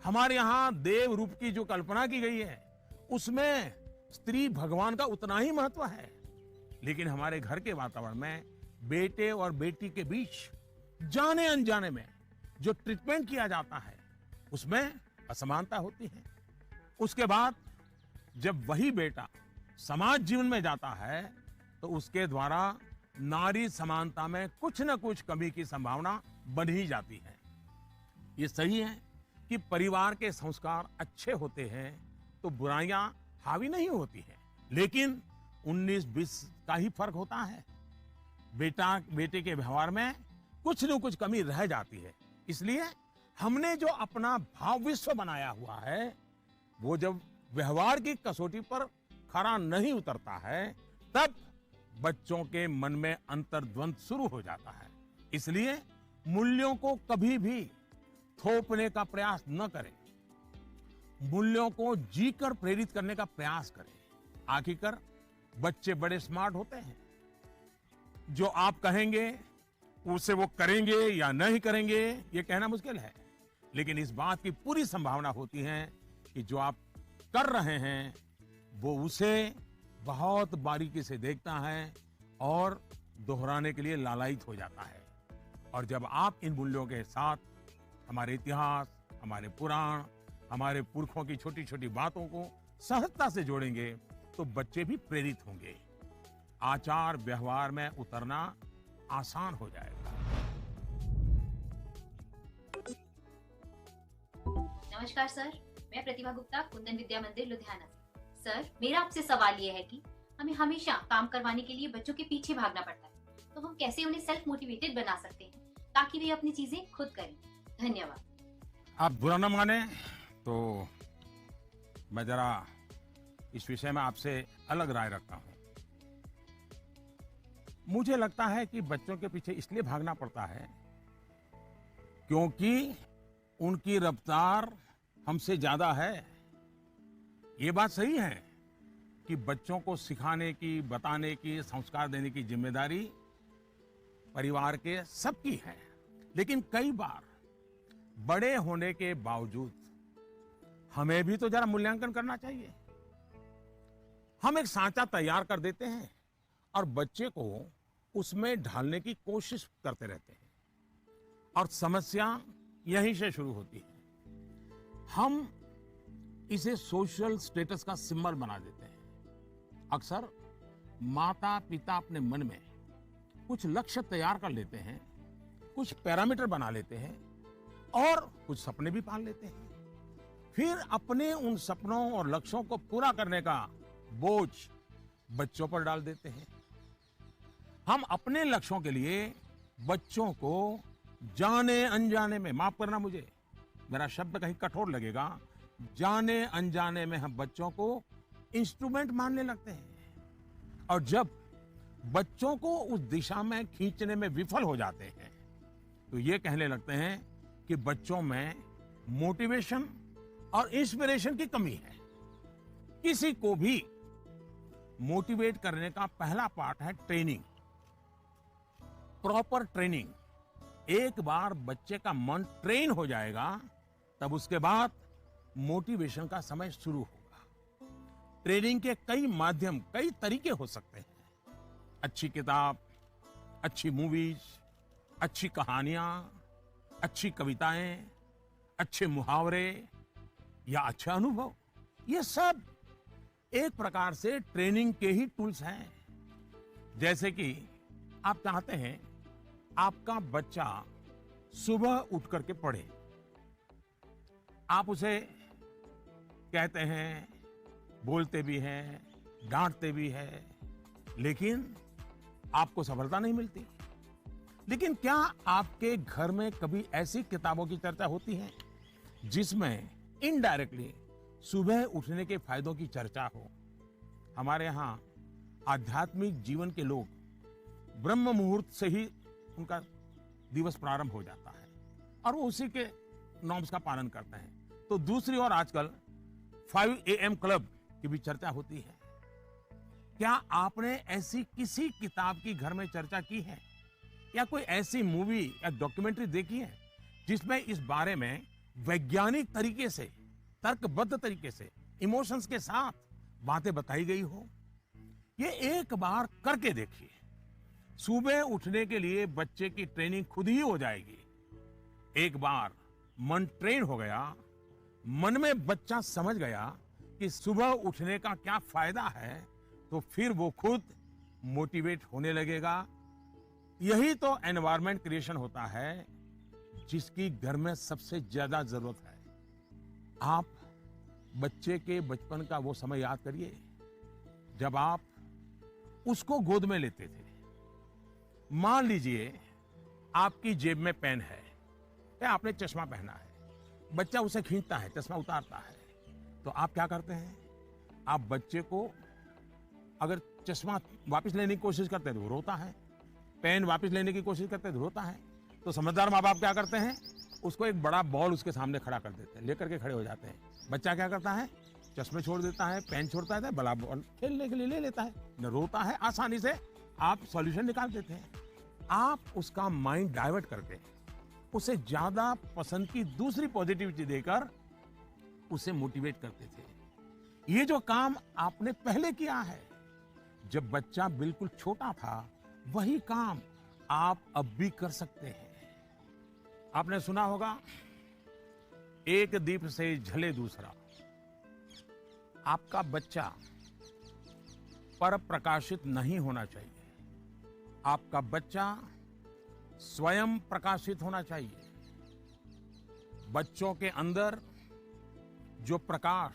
हमारे यहां देव रूप की जो कल्पना की गई है उसमें स्त्री भगवान का उतना ही महत्व है, लेकिन हमारे घर के वातावरण में बेटे और बेटी के बीच जाने अनजाने में जो ट्रीटमेंट किया जाता है उसमें असमानता होती है। उसके बाद जब वही बेटा समाज जीवन में जाता है तो उसके द्वारा नारी समानता में कुछ न कुछ कमी की संभावना बन ही जाती है। ये सही है कि परिवार के संस्कार अच्छे होते हैं तो बुराइयां हावी नहीं होती हैं, लेकिन 19-20 का ही फर्क होता है। बेटा बेटे के व्यवहार में कुछ न कुछ कमी रह जाती है। इसलिए हमने जो अपना भाव विश्व बनाया हुआ है वो जब व्यवहार की कसौटी पर खरा नहीं उतरता है तब बच्चों के मन में अंतर्द्वंद शुरू हो जाता है। इसलिए मूल्यों को कभी भी थोपने का प्रयास न करें, मूल्यों को जीकर प्रेरित करने का प्रयास करें। आखिरकार बच्चे बड़े स्मार्ट होते हैं, जो आप कहेंगे उसे वो करेंगे या नहीं करेंगे ये कहना मुश्किल है, लेकिन इस बात की पूरी संभावना होती है कि जो आप कर रहे हैं वो उसे बहुत बारीकी से देखता है और दोहराने के लिए लालायित हो जाता है। और जब आप इन मूल्यों के साथ हमारे इतिहास, हमारे पुराण, हमारे पुरखों की छोटी छोटी बातों को सहजता से जोड़ेंगे तो बच्चे भी प्रेरित होंगे। आचार व्यवहार में उतरना आसान हो जाएगा। नमस्कार सर, मैं प्रतिभा गुप्ता, कुंदन विद्या मंदिर लुधियाना से। सर, मेरा आपसे सवाल ये है कि हमें हमेशा काम करवाने के लिए बच्चों के पीछे भागना पड़ता है, तो हम कैसे उन्हें सेल्फ मोटिवेटेड बना सकते हैं ताकि वे अपनी चीजें खुद करें? धन्यवाद। आप बुरा न माने तो मैं जरा इस विषय में आपसे अलग राय रखता हूं। मुझे लगता है कि बच्चों के पीछे इसलिए भागना पड़ता है क्योंकि उनकी रफ्तार हमसे ज्यादा है। ये बात सही है कि बच्चों को सिखाने की, बताने की, संस्कार देने की जिम्मेदारी परिवार के सबकी है, लेकिन कई बार बड़े होने के बावजूद हमें भी तो जरा मूल्यांकन करना चाहिए। हम एक सांचा तैयार कर देते हैं और बच्चे को उसमें ढालने की कोशिश करते रहते हैं और समस्या यहीं से शुरू होती है। हम इसे सोशल स्टेटस का सिंबल बना देते हैं। अक्सर माता पिता अपने मन में कुछ लक्ष्य तैयार कर लेते हैं, कुछ पैरामीटर बना लेते हैं और कुछ सपने भी पाल लेते हैं। फिर अपने उन सपनों और लक्ष्यों को पूरा करने का बोझ बच्चों पर डाल देते हैं। हम अपने लक्ष्यों के लिए बच्चों को जाने अनजाने में, माफ करना मुझे मेरा शब्द कहीं कठोर लगेगा, जाने अनजाने में हम बच्चों को इंस्ट्रूमेंट मानने लगते हैं। और जब बच्चों को उस दिशा में खींचने में विफल हो जाते हैं तो ये कहने लगते हैं कि बच्चों में मोटिवेशन और इंस्पिरेशन की कमी है। किसी को भी मोटिवेट करने का पहला पार्ट है ट्रेनिंग, प्रॉपर ट्रेनिंग। एक बार बच्चे का मन ट्रेन हो जाएगा तब उसके बाद मोटिवेशन का समय शुरू होगा। ट्रेनिंग के कई माध्यम, कई तरीके हो सकते हैं। अच्छी किताब, अच्छी मूवीज, अच्छी कहानियां, अच्छी कविताएं, अच्छे मुहावरे या अच्छा अनुभव, ये सब एक प्रकार से ट्रेनिंग के ही टूल्स हैं। जैसे कि आप चाहते हैं आपका बच्चा सुबह उठ करके पढ़े, आप उसे कहते हैं, बोलते भी हैं, डांटते भी हैं, लेकिन आपको सफलता नहीं मिलती। लेकिन क्या आपके घर में कभी ऐसी किताबों की चर्चा होती है जिसमें इनडायरेक्टली सुबह उठने के फायदों की चर्चा हो? हमारे यहाँ आध्यात्मिक जीवन के लोग ब्रह्म मुहूर्त से ही उनका दिवस प्रारंभ हो जाता है और वो उसी के नॉर्म्स का पालन करते हैं। तो दूसरी ओर आजकल 5 AM क्लब की भी चर्चा होती है। क्या आपने ऐसी किसी किताब की घर में चर्चा की है या कोई ऐसी मूवी या डॉक्यूमेंट्री देखी है जिसमें इस बारे में वैज्ञानिक तरीके से, तर्कबद्ध तरीके से, इमोशंस के साथ बातें बताई गई हो? ये एक बार करके देखिए। सुबह उठने के लिए बच्चे की ट्रेनिंग खुद ही हो जाएगी। एक बार मन ट्रेन हो गया, मन में बच्चा समझ गया कि सुबह उठने का क्या फायदा है, तो फिर वो खुद मोटिवेट होने लगेगा। यही तो एनवायरनमेंट क्रिएशन होता है जिसकी घर में सबसे ज्यादा जरूरत है। आप बच्चे के बचपन का वो समय याद करिए जब आप उसको गोद में लेते थे। मान लीजिए आपकी जेब में पेन है या आपने चश्मा पहना है, बच्चा उसे खींचता है, चश्मा उतारता है, तो आप क्या करते हैं? आप बच्चे को अगर चश्मा वापस लेने की कोशिश करते हैं तो वो रोता है, पेन वापस लेने की कोशिश करते हैं तो रोता है। तो समझदार माँ बाप क्या करते हैं? उसको एक बड़ा बॉल उसके सामने खड़ा कर देते हैं, लेकर के खड़े हो जाते हैं। बच्चा क्या करता है? चश्मे छोड़ देता है, पेन छोड़ता है, बड़ा बॉल खेलने के लिए ले लेता है, न रोता है। आसानी से आप सॉल्यूशन निकाल देते हैं। आप उसका माइंड डाइवर्ट करके उसे ज्यादा पसंद की दूसरी पॉजिटिविटी देकर उसे मोटिवेट करते थे। ये जो काम आपने पहले किया है, जब बच्चा बिल्कुल छोटा था, वही काम आप अब भी कर सकते हैं। आपने सुना होगा, एक दीप से जले दूसरा। आपका बच्चा पर प्रकाशित नहीं होना चाहिए। आपका बच्चा स्वयं प्रकाशित होना चाहिए। बच्चों के अंदर जो प्रकाश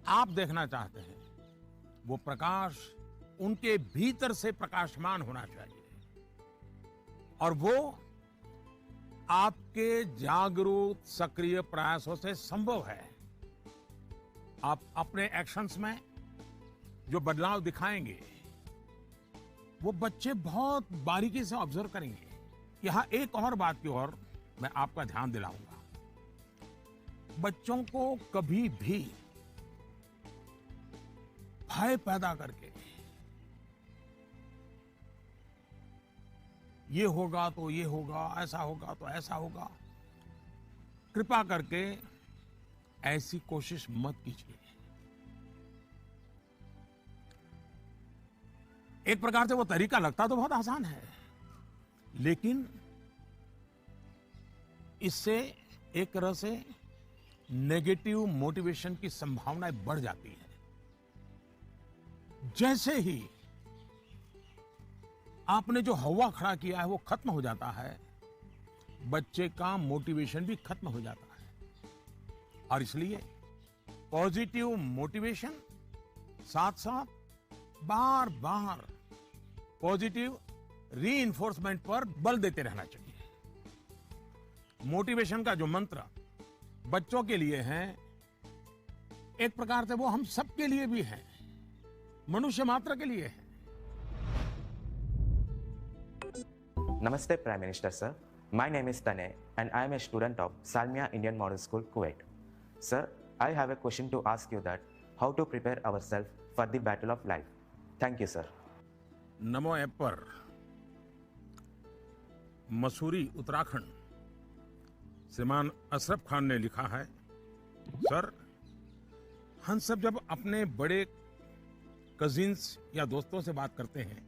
आप देखना चाहते हैं, वो प्रकाश उनके भीतर से प्रकाशमान होना चाहिए, और वो आपके जागरूक सक्रिय प्रयासों से संभव है। आप अपने एक्शंस में जो बदलाव दिखाएंगे, वो बच्चे बहुत बारीकी से ऑब्जर्व करेंगे। यहां एक और बात की ओर मैं आपका ध्यान दिलाऊंगा। बच्चों को कभी भी भय पैदा करके ये होगा तो ये होगा, ऐसा होगा तो ऐसा होगा, कृपा करके ऐसी कोशिश मत कीजिए। एक प्रकार से वो तरीका लगता तो बहुत आसान है, लेकिन इससे एक तरह से नेगेटिव मोटिवेशन की संभावनाएं बढ़ जाती है। जैसे ही आपने जो हवा खड़ा किया है वो खत्म हो जाता है, बच्चे का मोटिवेशन भी खत्म हो जाता है। और इसलिए पॉजिटिव मोटिवेशन साथ साथ बार बार पॉजिटिव रीइंफोर्समेंट पर बल देते रहना चाहिए। मोटिवेशन का जो मंत्र बच्चों के लिए है, एक प्रकार से वो हम सबके लिए भी है, मनुष्य मात्र के लिए है। Namaste Prime Minister sir, my name is Tanay and I am a student of Salmiya Indian Model School, Kuwait. Sir, I have a question to ask you that how to prepare ourselves for the battle of life. Thank you sir. NaMo app पर मसूरी उत्तराखंड श्रीमान अशरफ खान ने लिखा है, sir हम सब जब अपने बड़े कजिन्स या दोस्तों से बात करते हैं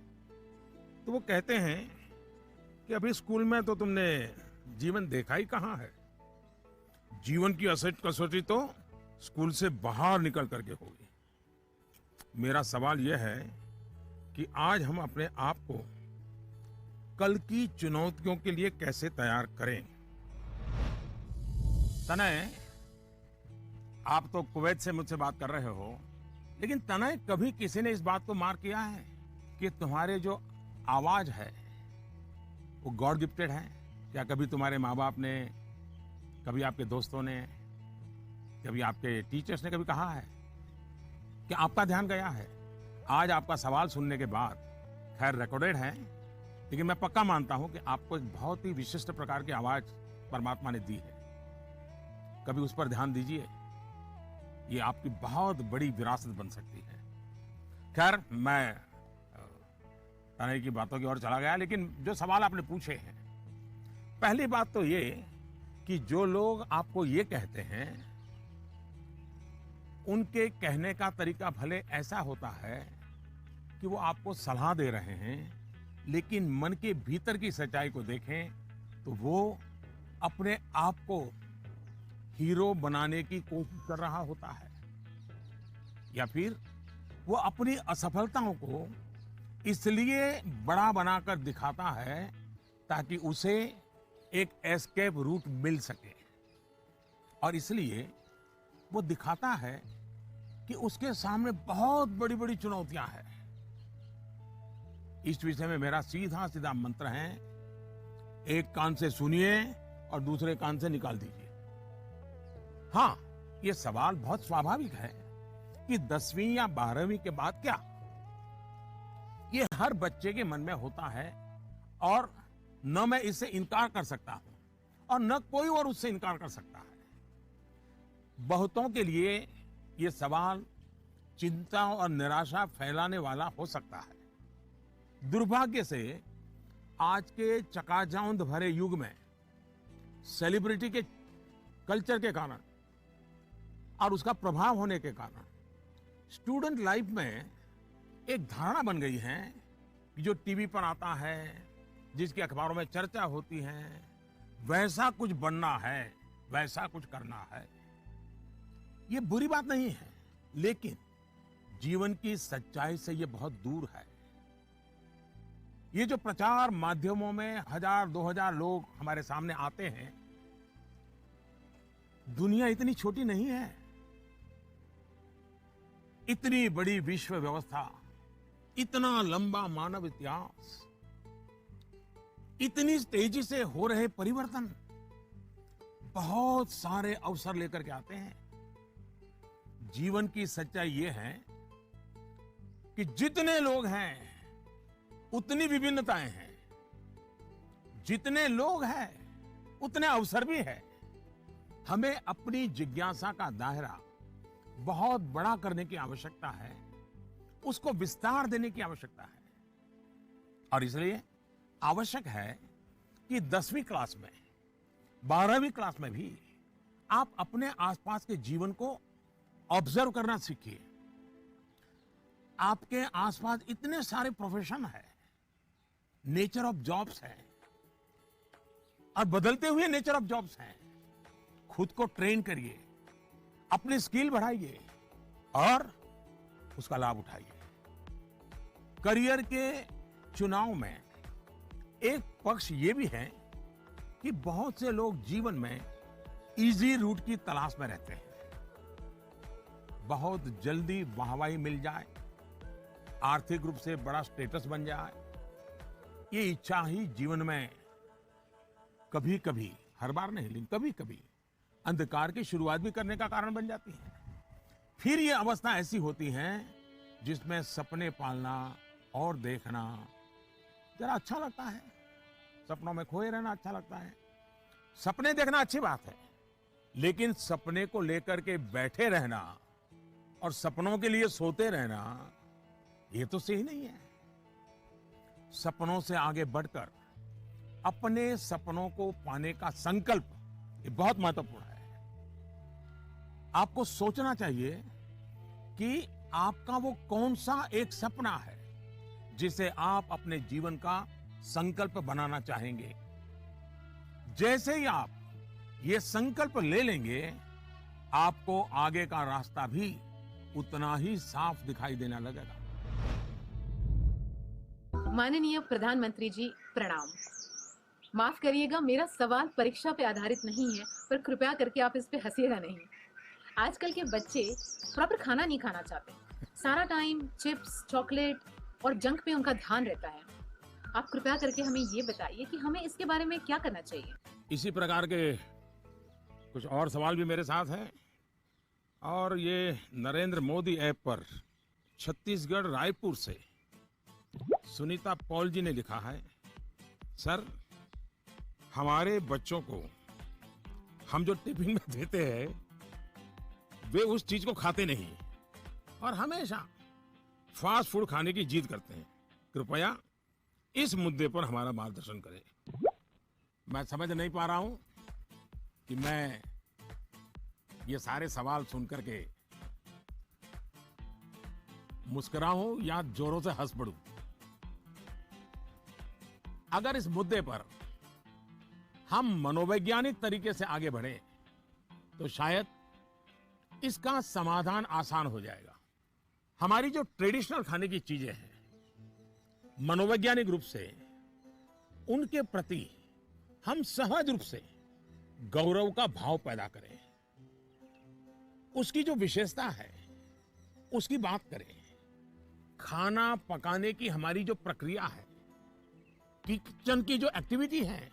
तो वो कहते हैं कि अभी स्कूल में तो तुमने जीवन देखा ही कहाँ है, जीवन की असली कसौटी तो स्कूल से बाहर निकल करके होगी। मेरा सवाल यह है कि आज हम अपने आप को कल की चुनौतियों के लिए कैसे तैयार करें। तनय, आप तो कुवैत से मुझसे बात कर रहे हो, लेकिन तनय कभी किसी ने इस बात को मार्क किया है कि तुम्हारे जो आवाज है वो गॉड गिफ्टेड है? क्या कभी तुम्हारे माँ बाप ने, कभी आपके दोस्तों ने, कभी आपके टीचर्स ने कभी कहा है कि आपका ध्यान गया है? आज आपका सवाल सुनने के बाद, खैर रिकॉर्डेड है, लेकिन मैं पक्का मानता हूं कि आपको एक बहुत ही विशिष्ट प्रकार की आवाज परमात्मा ने दी है। कभी उस पर ध्यान दीजिए, ये आपकी बहुत बड़ी विरासत बन सकती है। खैर, मैं तनय की बातों की ओर चला गया, लेकिन जो सवाल आपने पूछे हैं, पहली बात तो ये कि जो लोग आपको ये कहते हैं, उनके कहने का तरीका भले ऐसा होता है कि वो आपको सलाह दे रहे हैं, लेकिन मन के भीतर की सच्चाई को देखें तो वो अपने आप को हीरो बनाने की कोशिश कर रहा होता है, या फिर वो अपनी असफलताओं को इसलिए बड़ा बनाकर दिखाता है ताकि उसे एक एस्केप रूट मिल सके, और इसलिए वो दिखाता है कि उसके सामने बहुत बड़ी बड़ी चुनौतियां हैं। इस विषय में मेरा सीधा सीधा मंत्र है, एक कान से सुनिए और दूसरे कान से निकाल दीजिए। हाँ, ये सवाल बहुत स्वाभाविक है कि 10वीं या 12वीं के बाद क्या, ये हर बच्चे के मन में होता है, और न मैं इससे इनकार कर सकता हूं और न कोई और उससे इनकार कर सकता है। बहुतों के लिए ये सवाल चिंता और निराशा फैलाने वाला हो सकता है। दुर्भाग्य से आज के चकाचौंध भरे युग में सेलिब्रिटी के कल्चर के कारण और उसका प्रभाव होने के कारण स्टूडेंट लाइफ में एक धारणा बन गई है कि जो टीवी पर आता है, जिसकी अखबारों में चर्चा होती है, वैसा कुछ बनना है, वैसा कुछ करना है। ये बुरी बात नहीं है, लेकिन जीवन की सच्चाई से ये बहुत दूर है। ये जो प्रचार माध्यमों में 1000-2000 लोग हमारे सामने आते हैं, दुनिया इतनी छोटी नहीं है। इतनी बड़ी विश्व व्यवस्था, इतना लंबा मानव इतिहास, इतनी तेजी से हो रहे परिवर्तन बहुत सारे अवसर लेकर के आते हैं। जीवन की सच्चाई ये है कि जितने लोग हैं उतनी विभिन्नताएं हैं, जितने लोग हैं उतने अवसर भी है। हमें अपनी जिज्ञासा का दायरा बहुत बड़ा करने की आवश्यकता है, उसको विस्तार देने की आवश्यकता है। और इसलिए आवश्यक है कि 10वीं क्लास में, 12वीं क्लास में भी आप अपने आसपास के जीवन को ऑब्जर्व करना सीखिए। आपके आसपास इतने सारे प्रोफेशन है, नेचर ऑफ जॉब्स है और बदलते हुए नेचर ऑफ जॉब्स हैं। खुद को ट्रेन करिए, अपनी स्किल बढ़ाइए और उसका लाभ उठाइए। करियर के चुनाव में एक पक्ष ये भी है कि बहुत से लोग जीवन में इजी रूट की तलाश में रहते हैं। बहुत जल्दी वाहवाही मिल जाए, आर्थिक रूप से बड़ा स्टेटस बन जाए, ये इच्छा ही जीवन में कभी कभी, हर बार नहीं लेकिन कभी कभी अंधकार की शुरुआत भी करने का कारण बन जाती है। फिर ये अवस्था ऐसी होती है जिसमें सपने पालना और देखना जरा अच्छा लगता है, सपनों में खोए रहना अच्छा लगता है। सपने देखना अच्छी बात है, लेकिन सपने को लेकर के बैठे रहना और सपनों के लिए सोते रहना, ये तो सही नहीं है। सपनों से आगे बढ़कर अपने सपनों को पाने का संकल्प ये बहुत महत्वपूर्ण है। आपको सोचना चाहिए कि आपका वो कौन सा एक सपना है जिसे आप अपने जीवन का संकल्प बनाना चाहेंगे। जैसे ही आप ये संकल्प ले लेंगे, आपको आगे का रास्ता भी उतना ही साफ दिखाई देने लगेगा। माननीय प्रधानमंत्री जी प्रणाम। माफ करिएगा, मेरा सवाल परीक्षा पे आधारित नहीं है, पर कृपया करके आप इस पे हंसिएगा नहीं। आजकल के बच्चे प्रॉपर खाना नहीं खाना चाहते, सारा टाइम चिप्स, चॉकलेट और जंक पे उनका ध्यान रहता है। आप कृपया करके हमें ये बताइए कि हमें इसके बारे में क्या करना चाहिए। इसी प्रकार के कुछ और सवाल भी मेरे साथ हैं और ये नरेंद्र मोदी ऐप पर छत्तीसगढ़ रायपुर से सुनीता पॉल जी ने लिखा है, सर हमारे बच्चों को हम जो टिफिन में देते हैं वे उस चीज को खाते नहीं और हमेशा फास्ट फूड खाने की जिद करते हैं। कृपया इस मुद्दे पर हमारा मार्गदर्शन करें। मैं समझ नहीं पा रहा हूं कि मैं ये सारे सवाल सुनकर के मुस्कुराऊं या जोरों से हंस पड़ूं। अगर इस मुद्दे पर हम मनोवैज्ञानिक तरीके से आगे बढ़े तो शायद इसका समाधान आसान हो जाएगा। हमारी जो ट्रेडिशनल खाने की चीजें हैं, मनोवैज्ञानिक रूप से उनके प्रति हम सहज रूप से गौरव का भाव पैदा करें, उसकी जो विशेषता है उसकी बात करें। खाना पकाने की हमारी जो प्रक्रिया है, किचन की जो एक्टिविटी है,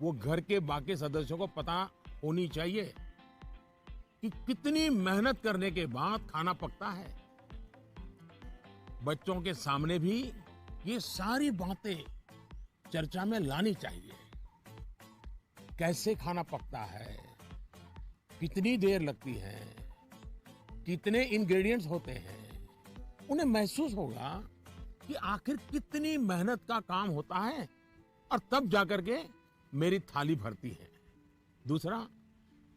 वो घर के बाकी सदस्यों को पता होनी चाहिए कि कितनी मेहनत करने के बाद खाना पकता है। बच्चों के सामने भी ये सारी बातें चर्चा में लानी चाहिए। कैसे खाना पकता है, कितनी देर लगती है, कितने इंग्रेडिएंट्स होते हैं। उन्हें महसूस होगा कि आखिर कितनी मेहनत का काम होता है और तब जाकर के मेरी थाली भरती है। दूसरा,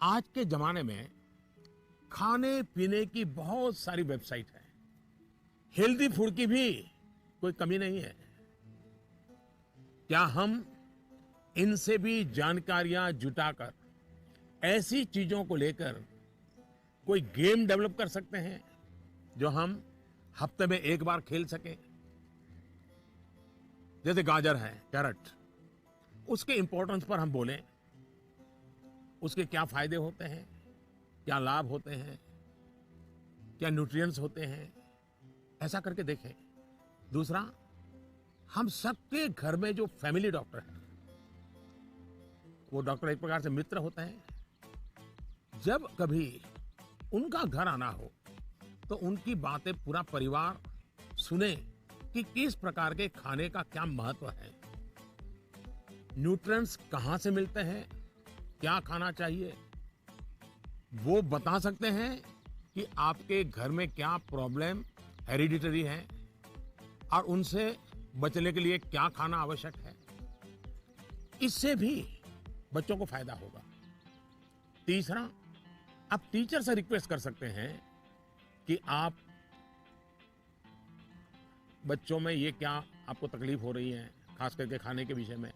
आज के जमाने में खाने पीने की बहुत सारी वेबसाइट है, हेल्दी फूड की भी कोई कमी नहीं है। क्या हम इनसे भी जानकारियां जुटाकर ऐसी चीजों को लेकर कोई गेम डेवलप कर सकते हैं जो हम हफ्ते में एक बार खेल सकें? जैसे गाजर है, कैरेट, उसके इंपॉर्टेंस पर हम बोलें, उसके क्या फायदे होते हैं, क्या लाभ होते हैं, क्या न्यूट्रिएंट्स होते हैं, ऐसा करके देखें। दूसरा, हम सबके घर में जो फैमिली डॉक्टर है, वो डॉक्टर एक प्रकार से मित्र होते हैं। जब कभी उनका घर आना हो तो उनकी बातें पूरा परिवार सुने कि किस प्रकार के खाने का क्या महत्व है, न्यूट्रिएंट्स कहां से मिलते हैं, क्या खाना चाहिए। वो बता सकते हैं कि आपके घर में क्या प्रॉब्लम हेरिडिटरी है और उनसे बचने के लिए क्या खाना आवश्यक है। इससे भी बच्चों को फायदा होगा। तीसरा, आप टीचर से रिक्वेस्ट कर सकते हैं कि आप बच्चों में ये क्या आपको तकलीफ हो रही है, खास करके खाने के विषय में,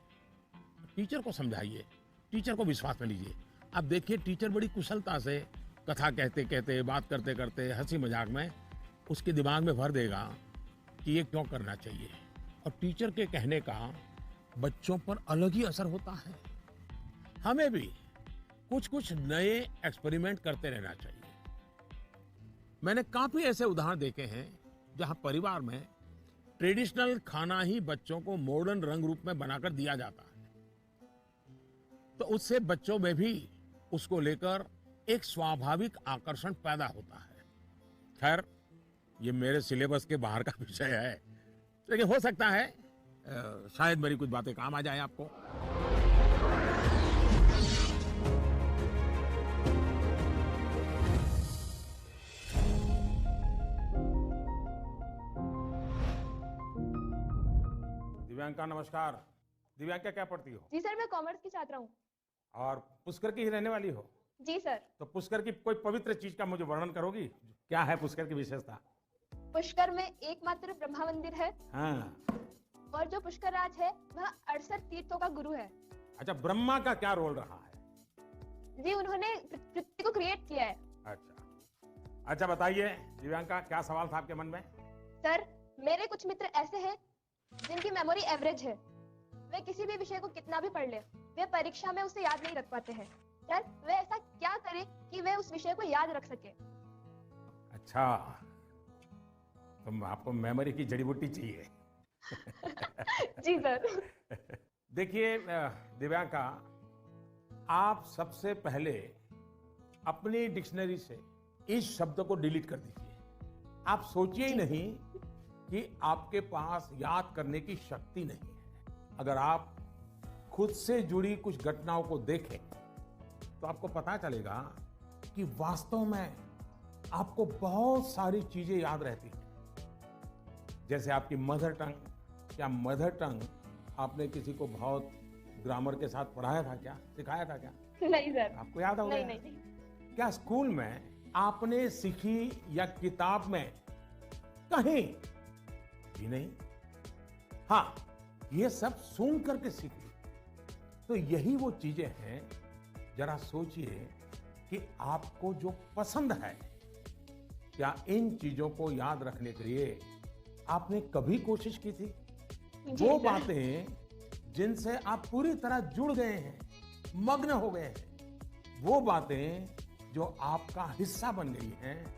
टीचर को समझाइए, टीचर को विश्वास में लीजिए। आप देखिए, टीचर बड़ी कुशलता से कथा कहते कहते, बात करते करते, हंसी मजाक में उसके दिमाग में भर देगा कि ये क्यों करना चाहिए। और टीचर के कहने का बच्चों पर अलग ही असर होता है। हमें भी कुछ कुछ नए एक्सपेरिमेंट करते रहना चाहिए। मैंने काफी ऐसे उदाहरण देखे हैं जहां परिवार में ट्रेडिशनल खाना ही बच्चों को मॉडर्न रंग रूप में बनाकर दिया जाता है, तो उससे बच्चों में भी उसको लेकर एक स्वाभाविक आकर्षण पैदा होता है। खैर, ये मेरे सिलेबस के बाहर का विषय है, लेकिन हो सकता है शायद मेरी कुछ बातें काम आ जाए आपको। दिव्यांका नमस्कार। दिव्यांका क्या पढ़ती हो? जी सर, मैं कॉमर्स की छात्रा हूँ। और पुष्कर की ही रहने वाली हो? जी सर। तो पुष्कर की कोई पवित्र चीज का मुझे वर्णन करोगी? क्या है पुष्कर की विशेषता? पुष्कर में एकमात्र ब्रह्मा मंदिर है। हाँ। और जो पुष्कर राज है वह 68 तीर्थों का गुरु है। अच्छा, ब्रह्मा का क्या रोल रहा है? जी, उन्होंने पृथ्वी को क्रिएट किया है। अच्छा बताइए दिव्यांका, क्या सवाल था आपके मन में? सर, मेरे कुछ मित्र ऐसे हैं जिनकी मेमोरी एवरेज है। वे किसी भी विषय को कितना भी पढ़ ले, वे परीक्षा में उसे याद नहीं रख पाते हैं। सर, वे ऐसा क्या करें कि वे उस विषय को याद रख सके? अच्छा, तो आपको मेमोरी की जड़ी बूटी चाहिए। जी सर। देखिए दिव्यांका, आप सबसे पहले अपनी डिक्शनरी से इस शब्द को डिलीट कर दीजिए। आप सोचिए ही नहीं कि आपके पास याद करने की शक्ति नहीं है। अगर आप खुद से जुड़ी कुछ घटनाओं को देखें तो आपको पता चलेगा कि वास्तव में आपको बहुत सारी चीजें याद रहती हैं। जैसे आपकी मदर टंग। क्या मदर टंग आपने किसी को बहुत ग्रामर के साथ पढ़ाया था क्या, सिखाया था क्या? नहीं सर। आपको याद होगा? नहीं। क्या स्कूल में आपने सीखी या किताब में कहीं भी नहीं? हाँ, ये सब सुन करके सीखी। तो यही वो चीजें हैं, जरा सोचिए कि आपको जो पसंद है, क्या इन चीजों को याद रखने के लिए आपने कभी कोशिश की थी? वो बातें जिनसे आप पूरी तरह जुड़ गए हैं, मग्न हो गए हैं, वो बातें जो आपका हिस्सा बन गई हैं,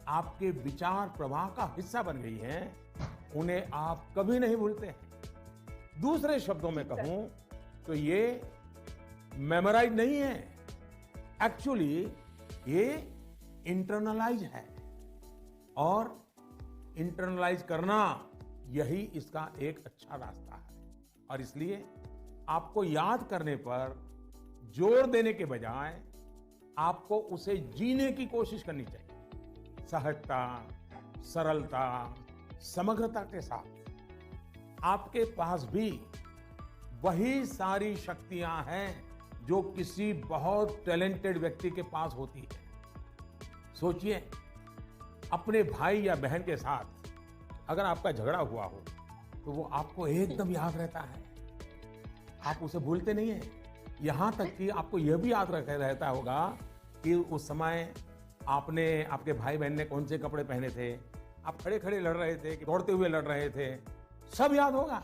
आपके विचार प्रवाह का हिस्सा बन गई हैं, उन्हें आप कभी नहीं भूलते हैं। दूसरे शब्दों में कहूं तो ये मेमोराइज नहीं है, एक्चुअली ये इंटरनलाइज है। और इंटरनलाइज करना यही इसका एक अच्छा रास्ता है। और इसलिए आपको याद करने पर जोर देने के बजाय आपको उसे जीने की कोशिश करनी चाहिए, सहजता, सरलता, समग्रता के साथ। आपके पास भी वही सारी शक्तियां हैं जो किसी बहुत टैलेंटेड व्यक्ति के पास होती है। सोचिए, अपने भाई या बहन के साथ अगर आपका झगड़ा हुआ हो तो वो आपको एकदम याद रहता है, आप उसे भूलते नहीं हैं। यहाँ तक कि आपको यह भी याद रहता होगा कि उस समय आपने, आपके भाई बहन ने कौन से कपड़े पहने थे, आप खड़े खड़े लड़ रहे थे कि दौड़ते हुए लड़ रहे थे, सब याद होगा,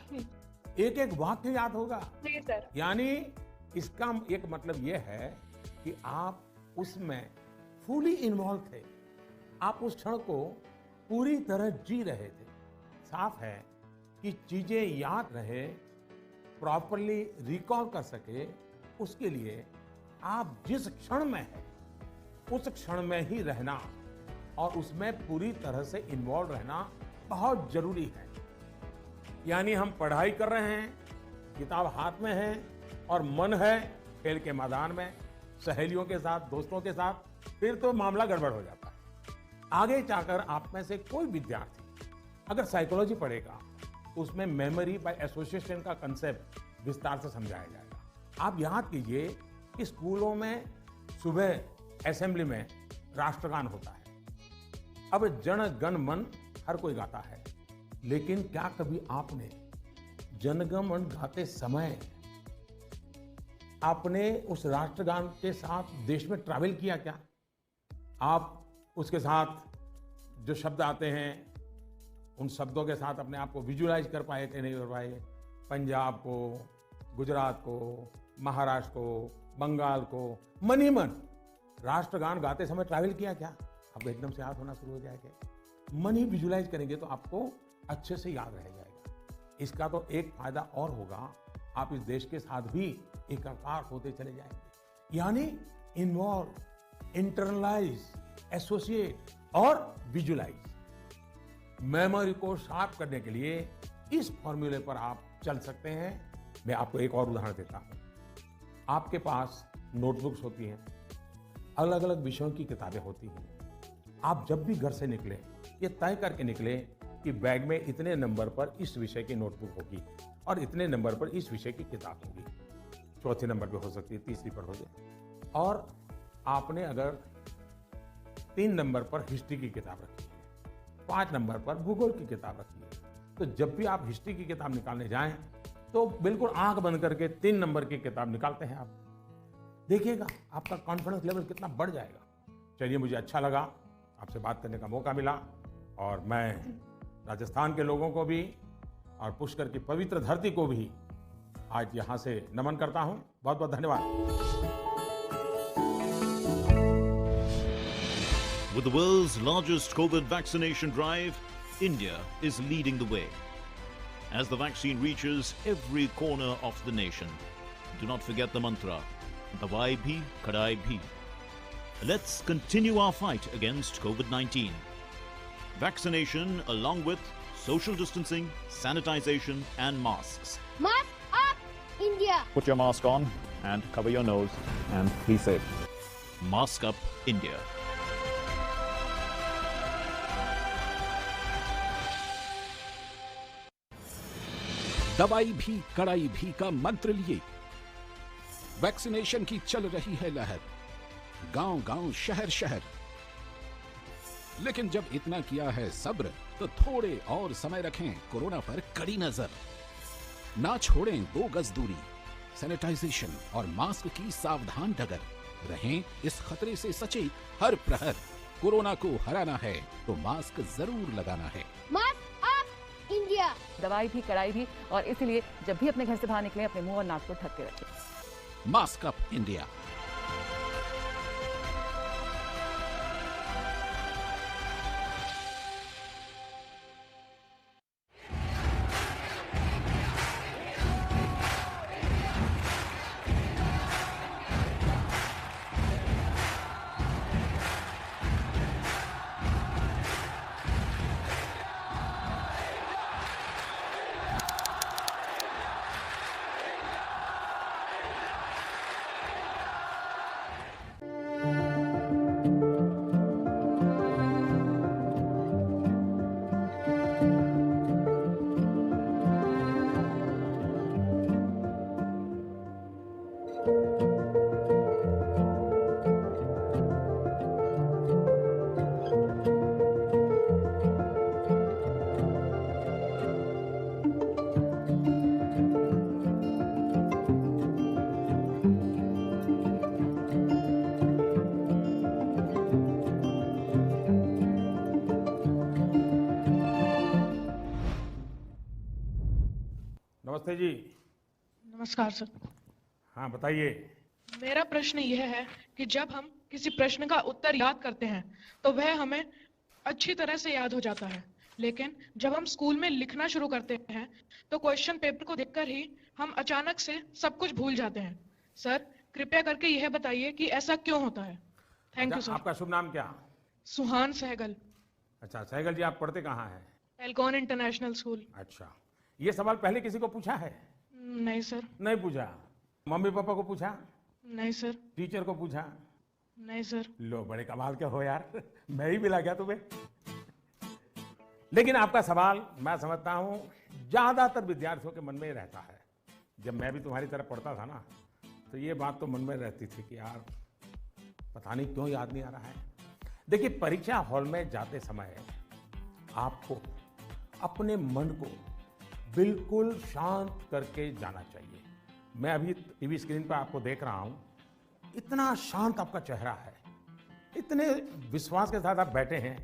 एक एक वाक्य याद होगा। जी सर। यानी इसका एक मतलब यह है कि आप उसमें फुली इन्वॉल्व थे, आप उस क्षण को पूरी तरह जी रहे थे। साफ है कि चीजें याद रहे, प्रॉपरली रिकॉल कर सके, उसके लिए आप जिस क्षण में हैं उस क्षण में ही रहना और उसमें पूरी तरह से इन्वॉल्व रहना बहुत जरूरी है। यानी हम पढ़ाई कर रहे हैं, किताब हाथ में है और मन है खेल के मैदान में, सहेलियों के साथ, दोस्तों के साथ, फिर तो मामला गड़बड़ हो जाता है। आगे जाकर आप में से कोई विद्यार्थी अगर साइकोलॉजी पढ़ेगा तो उसमें मेमोरी बाय एसोसिएशन का कंसेप्ट विस्तार से समझाया जाएगा। आप याद कीजिए कि स्कूलों में सुबह असेंबली में राष्ट्रगान होता है। अब जन गण मन हर कोई गाता है, लेकिन क्या कभी आपने जन गण मन गाते समय आपने उस राष्ट्रगान के साथ देश में ट्रैवल किया क्या? आप उसके साथ जो शब्द आते हैं उन शब्दों के साथ अपने आप को विजुअलाइज कर पाए थे, नहीं कर पाए? पंजाब को, गुजरात को, महाराष्ट्र को, बंगाल को मन ही मन राष्ट्रगान गाते समय ट्रैवल किया क्या? आपको एकदम से याद होना शुरू हो जाएगा। मन ही विजुअलाइज करेंगे तो आपको अच्छे से याद रह जाएगा। इसका तो एक फायदा और होगा, आप इस देश के साथ भी एकाकार होते चले जाएंगे। यानी इन्वॉल्व, इंटरनलाइज, एसोसिएट और विजुअलाइज। मेमोरी को शार्प करने के लिए इस फॉर्मूले पर आप चल सकते हैं। मैं आपको एक और उदाहरण देता हूं। आपके पास नोटबुक्स होती हैं, अलग अलग विषयों की किताबें होती हैं। आप जब भी घर से निकले, ये तय करके निकले कि बैग में इतने नंबर पर इस विषय की नोटबुक होगी और इतने नंबर पर इस विषय की किताब होगी। चौथे नंबर पे हो सकती है, तीसरी पर हो जाए। और आपने अगर 3 नंबर पर हिस्ट्री की किताब रखी है, 5 नंबर पर भूगोल की किताब रखी है, तो जब भी आप हिस्ट्री की किताब निकालने जाएं तो बिल्कुल आंख बंद करके 3 नंबर की किताब निकालते हैं आप। देखिएगा आपका कॉन्फिडेंस लेवल कितना बढ़ जाएगा। चलिए, मुझे अच्छा लगा, आपसे बात करने का मौका मिला और मैं राजस्थान के लोगों को भी और पुष्कर की पवित्र धरती को भी आज यहाँ से नमन करता हूँ। बहुत बहुत धन्यवाद। With the world's largest COVID vaccination drive, India is leading the way. As the vaccine reaches every corner of the nation, do not forget the mantra, Dawai bhi, kadai bhi. Let's continue our fight against COVID-19. Vaccination along with social distancing, sanitization and masks. Mask up, India! Put your mask on and cover your nose and be safe. Mask up, India. दवाई भी कड़ाई भी का मंत्र लिए vaccination की चल रही है लहर, गांव गांव शहर शहर। लेकिन जब इतना किया है सब्र तो थोड़े और समय रखें कोरोना पर कड़ी नजर। ना छोड़ें 2 गज दूरी, सैनिटाइजेशन और मास्क की सावधान डगर। रहें इस खतरे से सचेत हर प्रहर। कोरोना को हराना है तो मास्क जरूर लगाना है। Mask up, India! दवाई भी कड़ाई भी, और इसीलिए जब भी अपने घर से बाहर निकलें अपने मुंह और नाक को ढक के रखें। Mask up, India. नमस्ते जी। नमस्कार सर। हाँ बताइए। मेरा प्रश्न यह है कि जब हम किसी प्रश्न का उत्तर याद करते हैं तो वह हमें अच्छी तरह से याद हो जाता है, लेकिन जब हम स्कूल में लिखना शुरू करते हैं तो क्वेश्चन पेपर को देखकर ही हम अचानक से सब कुछ भूल जाते हैं। सर कृपया करके यह बताइए कि ऐसा क्यों होता है। Thank you sir. आपका शुभ नाम क्या? सुहान सहगल। अच्छा सहगल जी, आप पढ़ते कहाँ हैं? Elcon international school. अच्छा, ये सवाल पहले किसी को पूछा है? नहीं सर। नहीं पूछा। मम्मी पापा को पूछा? नहीं सर। टीचर को पूछा? नहीं सर। लो बड़े कमाल के हो यार, मैं ही मिला गया तुम्हें। लेकिन आपका सवाल मैं समझता हूं ज्यादातर विद्यार्थियों के मन में रहता है। जब मैं भी तुम्हारी तरह पढ़ता था ना, तो ये बात तो मन में रहती थी कि यार पता नहीं क्यों याद नहीं आ रहा है। देखिए, परीक्षा हॉल में जाते समय आपको अपने मन को बिल्कुल शांत करके जाना चाहिए। मैं अभी टीवी स्क्रीन पर आपको देख रहा हूं, इतना शांत आपका चेहरा है, इतने विश्वास के साथ आप बैठे हैं,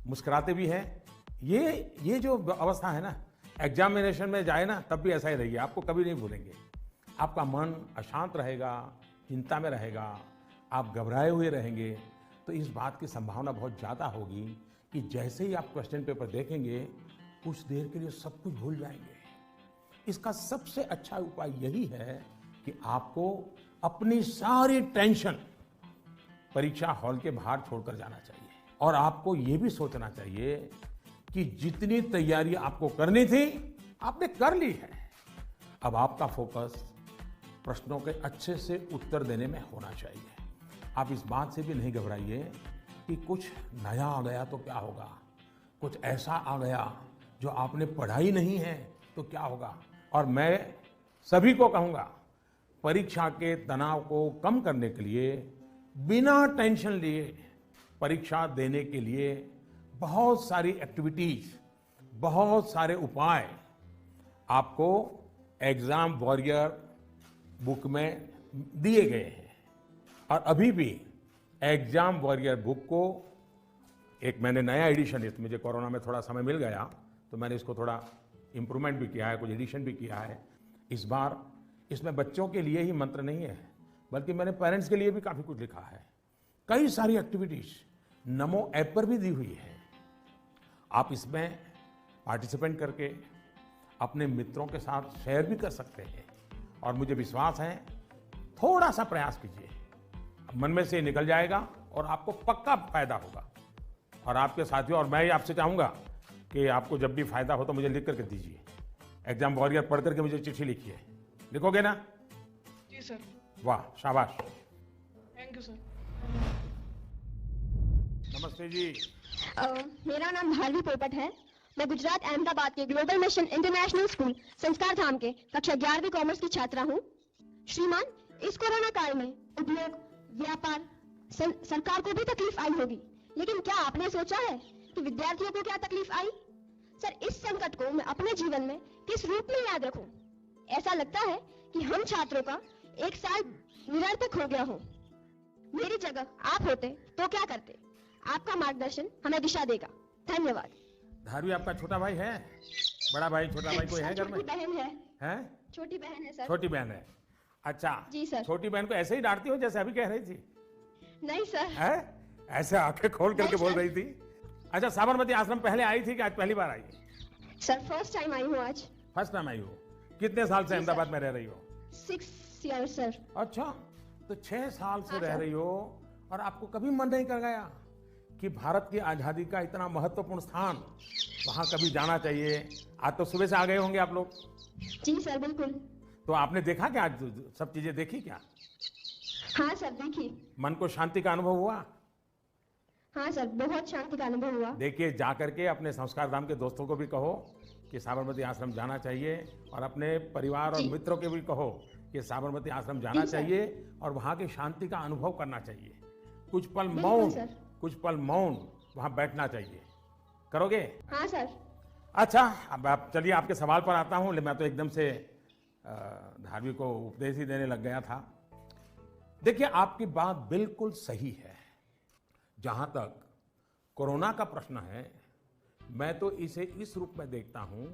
मुस्कुराते भी हैं। ये जो अवस्था है ना, एग्जामिनेशन में जाए ना तब भी ऐसा ही रहिए, आपको कभी नहीं भूलेंगे। आपका मन अशांत रहेगा, चिंता में रहेगा, आप घबराए हुए रहेंगे, तो इस बात की संभावना बहुत ज़्यादा होगी कि जैसे ही आप क्वेश्चन पेपर देखेंगे कुछ देर के लिए सब कुछ भूल जाएंगे। इसका सबसे अच्छा उपाय यही है कि आपको अपनी सारी टेंशन परीक्षा हॉल के बाहर छोड़कर जाना चाहिए और आपको ये भी सोचना चाहिए कि जितनी तैयारी आपको करनी थी आपने कर ली है। अब आपका फोकस प्रश्नों के अच्छे से उत्तर देने में होना चाहिए। आप इस बात से भी नहीं घबराइए कि कुछ नया आ गया तो क्या होगा, कुछ ऐसा आ गया जो आपने पढ़ा ही नहीं है तो क्या होगा। और मैं सभी को कहूँगा, परीक्षा के तनाव को कम करने के लिए बिना टेंशन लिए परीक्षा देने के लिए बहुत सारी एक्टिविटीज, बहुत सारे उपाय आपको एग्जाम वॉरियर बुक में दिए गए हैं। और अभी भी एग्जाम वॉरियर बुक को एक मैंने नया एडिशन, मुझे कोरोना में थोड़ा समय मिल गया तो मैंने इसको थोड़ा इम्प्रूवमेंट भी किया है, कुछ एडिशन भी किया है। इस बार इसमें बच्चों के लिए ही मंत्र नहीं है, बल्कि मैंने पेरेंट्स के लिए भी काफ़ी कुछ लिखा है। कई सारी एक्टिविटीज नमो ऐप पर भी दी हुई है। आप इसमें पार्टिसिपेंट करके अपने मित्रों के साथ शेयर भी कर सकते हैं। और मुझे विश्वास है, थोड़ा सा प्रयास कीजिए, मन में से निकल जाएगा और आपको पक्का फायदा होगा। और आपके साथियों, और मैं ही आपसे चाहूँगा कि आपको जब भी फायदा हो तो मुझे लिख करके दीजिए। एग्जाम वॉरियर पढ़ करके मुझे चिट्ठी लिखिए, लिखोगे ना? जी सर। वाह, शाबाश। Thank you sir. नमस्ते जी। मेरा नाम भारवी पोपट है। मैं गुजरात अहमदाबाद के ग्लोबल मिशन इंटरनेशनल स्कूल संस्कार धाम के कक्षा 11वीं कॉमर्स की छात्रा हूँ। श्रीमान, इस कोरोना काल में उद्योग, व्यापार, सरकार को भी तकलीफ आई होगी, लेकिन क्या आपने सोचा है कि विद्यार्थियों को क्या तकलीफ आई? सर, इस संकट को मैं अपने जीवन में किस रूप में याद रखूं? ऐसा लगता है कि हम छात्रों का एक साल निरर्थक हो गया हो। मेरी जगह आप होते तो क्या करते? आपका मार्गदर्शन हमें दिशा देगा। धन्यवाद। धारवी आपका छोटा भाई है? बड़ा भाई, छोटा भाई कोई है घर में? छोटी बहन है। हैं? छोटी बहन है सर। छोटी बहन है। अच्छा जी सर। छोटी बहन को ऐसे ही डांटती हो जैसे अभी कह रही थी? नहीं सर। है? ऐसे आंखें खोल करके बोल रही थी। अच्छा, साबरमती आश्रम पहले आई थी कि आज पहली बार आई? सर, फर्स्ट टाइम आई हूँ आज। फर्स्ट टाइम आई हो? कितने साल से अहमदाबाद में रह रही हो? 6 years सर। अच्छा, तो 6 साल से रह रही हो और आपको कभी मन नहीं कर गया कि भारत की आजादी का इतना महत्वपूर्ण स्थान, वहां कभी जाना चाहिए? आज तो सुबह से आ गए होंगे आप लोग? जी सर, बिल्कुल। तो आपने देखा क्या, आज सब चीजें देखी क्या? हाँ सर, देखी। मन को शांति का अनुभव हुआ? हाँ सर, बहुत शांति का अनुभव हुआ। देखिए, जा करके अपने संस्कार धाम के दोस्तों को भी कहो कि साबरमती आश्रम जाना चाहिए, और अपने परिवार और मित्रों के भी कहो कि साबरमती आश्रम जाना चाहिए और वहाँ की शांति का अनुभव करना चाहिए। कुछ पल मौन वहाँ बैठना चाहिए। करोगे? हाँ सर। अच्छा, अब आप चलिए, आपके सवाल पर आता हूँ। मैं तो एकदम से धार्मिक को उपदेश ही देने लग गया था। देखिए, आपकी बात बिल्कुल सही है। जहां तक कोरोना का प्रश्न है, मैं तो इसे इस रूप में देखता हूं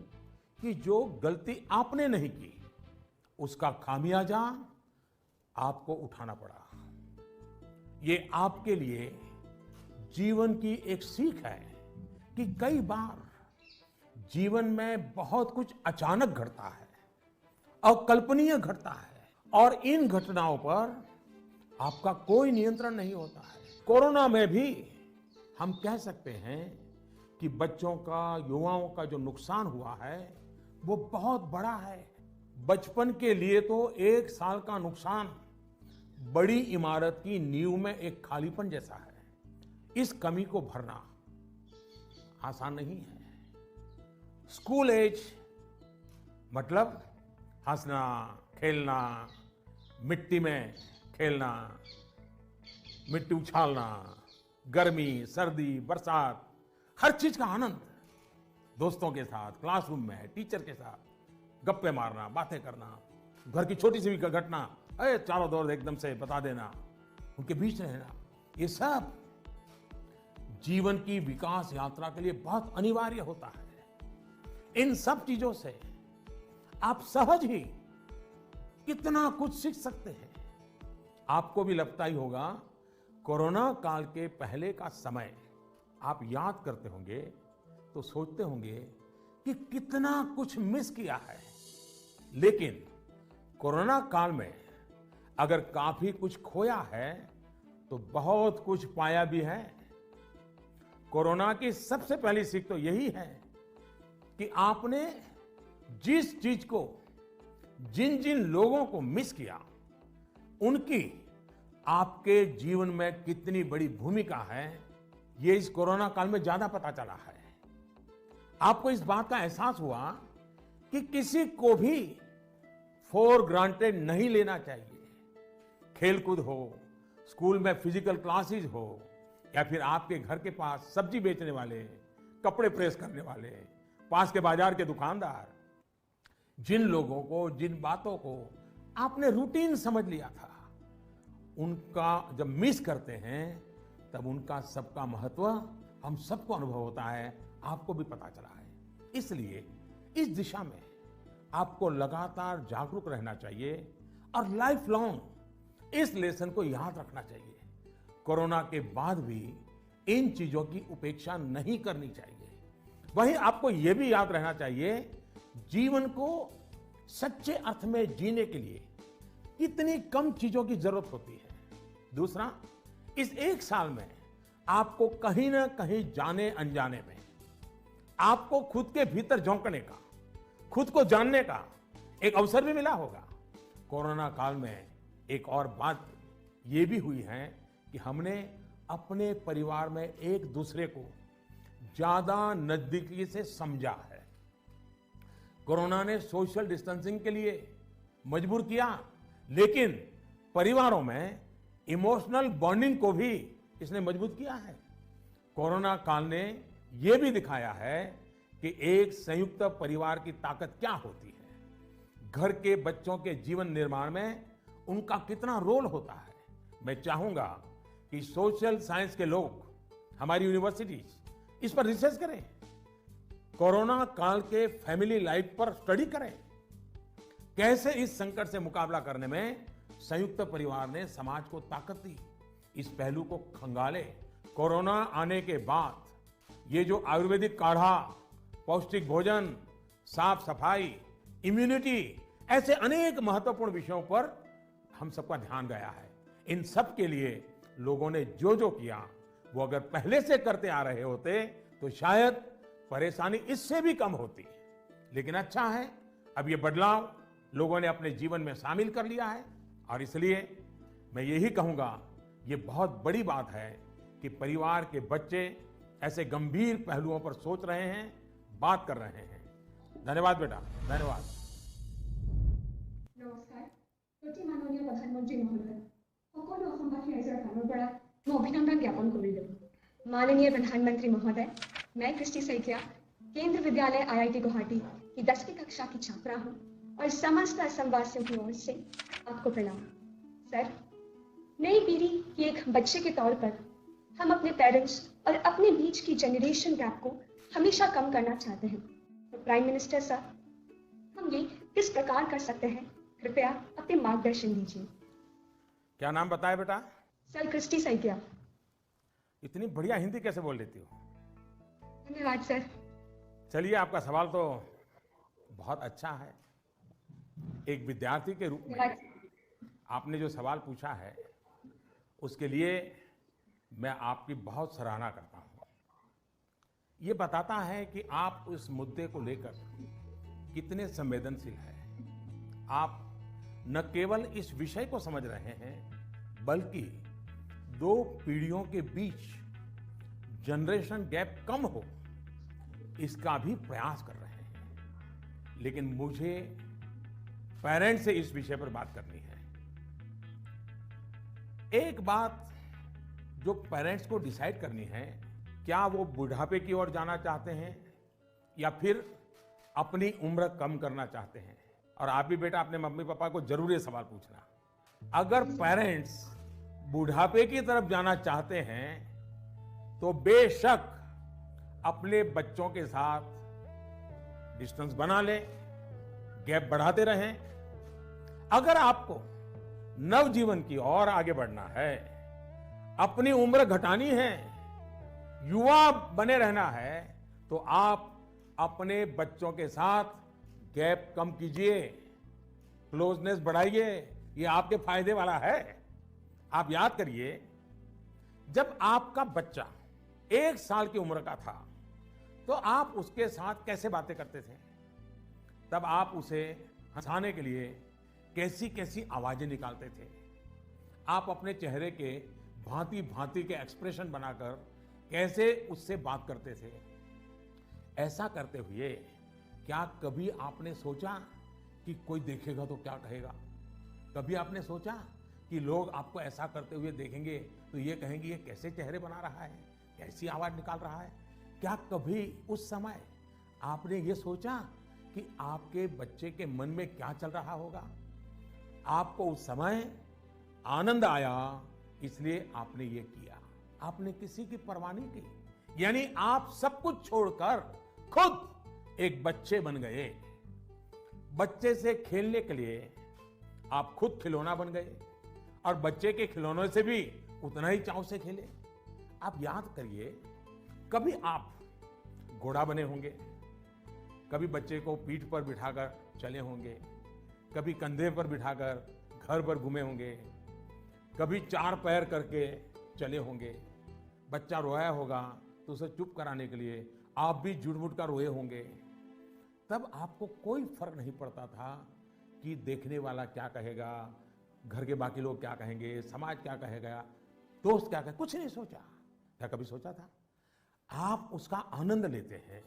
कि जो गलती आपने नहीं की उसका खामियाजा आपको उठाना पड़ा। ये आपके लिए जीवन की एक सीख है कि कई बार जीवन में बहुत कुछ अचानक घटता है, अकल्पनीय घटता है और इन घटनाओं पर आपका कोई नियंत्रण नहीं होता है। कोरोना में भी हम कह सकते हैं कि बच्चों का, युवाओं का जो नुकसान हुआ है वो बहुत बड़ा है। बचपन के लिए तो 1 साल का नुकसान बड़ी इमारत की नींव में एक खालीपन जैसा है। इस कमी को भरना आसान नहीं है। स्कूल एज मतलब हंसना, खेलना, मिट्टी में खेलना, मिट्टी उछालना, गर्मी, सर्दी, बरसात, हर चीज का आनंद, दोस्तों के साथ, क्लासरूम में, टीचर के साथ गप्पे मारना, बातें करना, घर की छोटी सी भी घटना चारों दौर एकदम से बता देना, उनके बीच रहना, ये सब जीवन की विकास यात्रा के लिए बहुत अनिवार्य होता है। इन सब चीजों से आप सहज ही कितना कुछ सीख सकते हैं। आपको भी लगता ही होगा, कोरोना काल के पहले का समय आप याद करते होंगे तो सोचते होंगे कि कितना कुछ मिस किया है। लेकिन कोरोना काल में अगर काफी कुछ खोया है तो बहुत कुछ पाया भी है। कोरोना की सबसे पहली सीख तो यही है कि आपने जिस चीज को, जिन जिन लोगों को मिस किया, उनकी आपके जीवन में कितनी बड़ी भूमिका है, ये इस कोरोना काल में ज्यादा पता चला है। आपको इस बात का एहसास हुआ कि किसी को भी फॉर ग्रांटेड नहीं लेना चाहिए। खेलकूद हो, स्कूल में फिजिकल क्लासेस हो, या फिर आपके घर के पास सब्जी बेचने वाले, कपड़े प्रेस करने वाले, पास के बाजार के दुकानदार, जिन लोगों को, जिन बातों को आपने रूटीन समझ लिया था, उनका जब मिस करते हैं तब उनका सबका महत्व हम सबको अनुभव होता है, आपको भी पता चला है। इसलिए इस दिशा में आपको लगातार जागरूक रहना चाहिए और लाइफ लॉन्ग इस लेसन को याद रखना चाहिए। कोरोना के बाद भी इन चीजों की उपेक्षा नहीं करनी चाहिए। वहीं आपको यह भी याद रहना चाहिए, जीवन को सच्चे अर्थ में जीने के लिए कितनी कम चीजों की जरूरत होती है। दूसरा, इस 1 साल में आपको कहीं ना कहीं जाने अनजाने में आपको खुद के भीतर झोंकने का, खुद को जानने का एक अवसर भी मिला होगा। कोरोना काल में एक और बात ये भी हुई है कि हमने अपने परिवार में एक दूसरे को ज्यादा नजदीकी से समझा है। कोरोना ने सोशल डिस्टेंसिंग के लिए मजबूर किया, लेकिन परिवारों में इमोशनल बॉन्डिंग को भी इसने मजबूत किया है। कोरोना काल ने यह भी दिखाया है कि एक संयुक्त परिवार की ताकत क्या होती है, घर के बच्चों के जीवन निर्माण में उनका कितना रोल होता है। मैं चाहूंगा कि सोशल साइंस के लोग, हमारी यूनिवर्सिटीज इस पर रिसर्च करें, कोरोना काल के फैमिली लाइफ पर स्टडी करें, कैसे इस संकट से मुकाबला करने में संयुक्त परिवार ने समाज को ताकत दी। इस पहलू को खंगाले। कोरोना आने के बाद ये जो आयुर्वेदिक काढ़ा, पौष्टिक भोजन, साफ सफाई, इम्यूनिटी, ऐसे अनेक महत्वपूर्ण विषयों पर हम सबका ध्यान गया है। इन सब के लिए लोगों ने जो जो किया, वो अगर पहले से करते आ रहे होते तो शायद परेशानी इससे भी कम होती। लेकिन अच्छा है, अब ये बदलाव लोगों ने अपने जीवन में शामिल कर लिया है, और इसलिए मैं यही कहूंगा, ये बहुत बड़ी बात है कि परिवार के बच्चे ऐसे गंभीर पहलुओं पर सोच रहे हैं, बात कर रहे हैं। धन्यवाद बेटा, धन्यवाद। नमस्कार। प्रति माननीय प्रधानमंत्री महोदय, সকলো অসমবাসী ৰাইজৰ ফালৰ পৰা মই অভিনন্দন জ্ঞাপন কৰিলোঁ। माननीय प्रधानमंत्री महोदय, मैं क्रिस्टी सैकिया केंद्र विद्यालय IIT गुवाहाटी की 10वीं कक्षा की छात्रा हूँ और समस्त असमवासियों की ओर से आपको प्रणाम। सर, नई पीढ़ी की एक बच्चे के तौर पर हम अपने पेरेंट्स और अपने बीच की जनरेशन गैप को हमेशा कम करना चाहते हैं। तो प्राइम मिनिस्टर सर, हम ये किस प्रकार कर सकते हैं, कृपया अपने मार्गदर्शन दीजिए। क्या नाम बताया बेटा? Sir Christy Saikia. इतनी बढ़िया हिंदी कैसे बोल लेती हो? धन्यवाद सर। चलिए, आपका सवाल तो बहुत अच्छा है। एक विद्यार्थी के रूप में आपने जो सवाल पूछा है उसके लिए मैं आपकी बहुत सराहना करता हूं। ये बताता है कि आप उस मुद्दे को लेकर कितने संवेदनशील हैं। आप न केवल इस विषय को समझ रहे हैं बल्कि दो पीढ़ियों के बीच जनरेशन गैप कम हो इसका भी प्रयास कर रहे हैं। लेकिन मुझे पेरेंट्स से इस विषय पर बात करनी है। एक बात जो पेरेंट्स को डिसाइड करनी है, क्या वो बुढ़ापे की ओर जाना चाहते हैं या फिर अपनी उम्र कम करना चाहते हैं। और आप भी बेटा अपने मम्मी पापा को जरूर ये सवाल पूछना। अगर पेरेंट्स बुढ़ापे की तरफ जाना चाहते हैं तो बेशक अपने बच्चों के साथ डिस्टेंस बना लें, गैप बढ़ाते रहें। अगर आपको नवजीवन की ओर आगे बढ़ना है, अपनी उम्र घटानी है, युवा बने रहना है, तो आप अपने बच्चों के साथ गैप कम कीजिए, क्लोजनेस बढ़ाइए। ये आपके फायदे वाला है। आप याद करिए, जब आपका बच्चा 1 साल की उम्र का था तो आप उसके साथ कैसे बातें करते थे? तब आप उसे हंसाने के लिए कैसी कैसी आवाजें निकालते थे। आप अपने चेहरे के भांति भांति के एक्सप्रेशन बनाकर कैसे उससे बात करते थे। ऐसा करते हुए क्या कभी आपने सोचा कि कोई देखेगा तो क्या कहेगा? कभी आपने सोचा कि लोग आपको ऐसा करते हुए देखेंगे तो ये कहेंगे ये कैसे चेहरे बना रहा है, कैसी आवाज निकाल रहा है? क्या कभी उस समय आपने ये सोचा कि आपके बच्चे के मन में क्या चल रहा होगा? आपको उस समय आनंद आया, इसलिए आपने ये किया। आपने किसी की परवाह नहीं की। यानी आप सब कुछ छोड़कर खुद एक बच्चे बन गए। बच्चे से खेलने के लिए आप खुद खिलौना बन गए और बच्चे के खिलौनों से भी उतना ही चाव से खेले। आप याद करिए, कभी आप घोड़ा बने होंगे, कभी बच्चे को पीठ पर बिठाकर चले होंगे, कभी कंधे पर बिठाकर घर पर घूमे होंगे, कभी 4 पैर करके चले होंगे। बच्चा रोया होगा तो उसे चुप कराने के लिए आप भी जुट-मुट कर रोए होंगे। तब आपको कोई फर्क नहीं पड़ता था कि देखने वाला क्या कहेगा, घर के बाकी लोग क्या कहेंगे, समाज क्या कहेगा, दोस्त क्या कहेगा। कुछ नहीं सोचा। क्या कभी सोचा था? आप उसका आनंद लेते हैं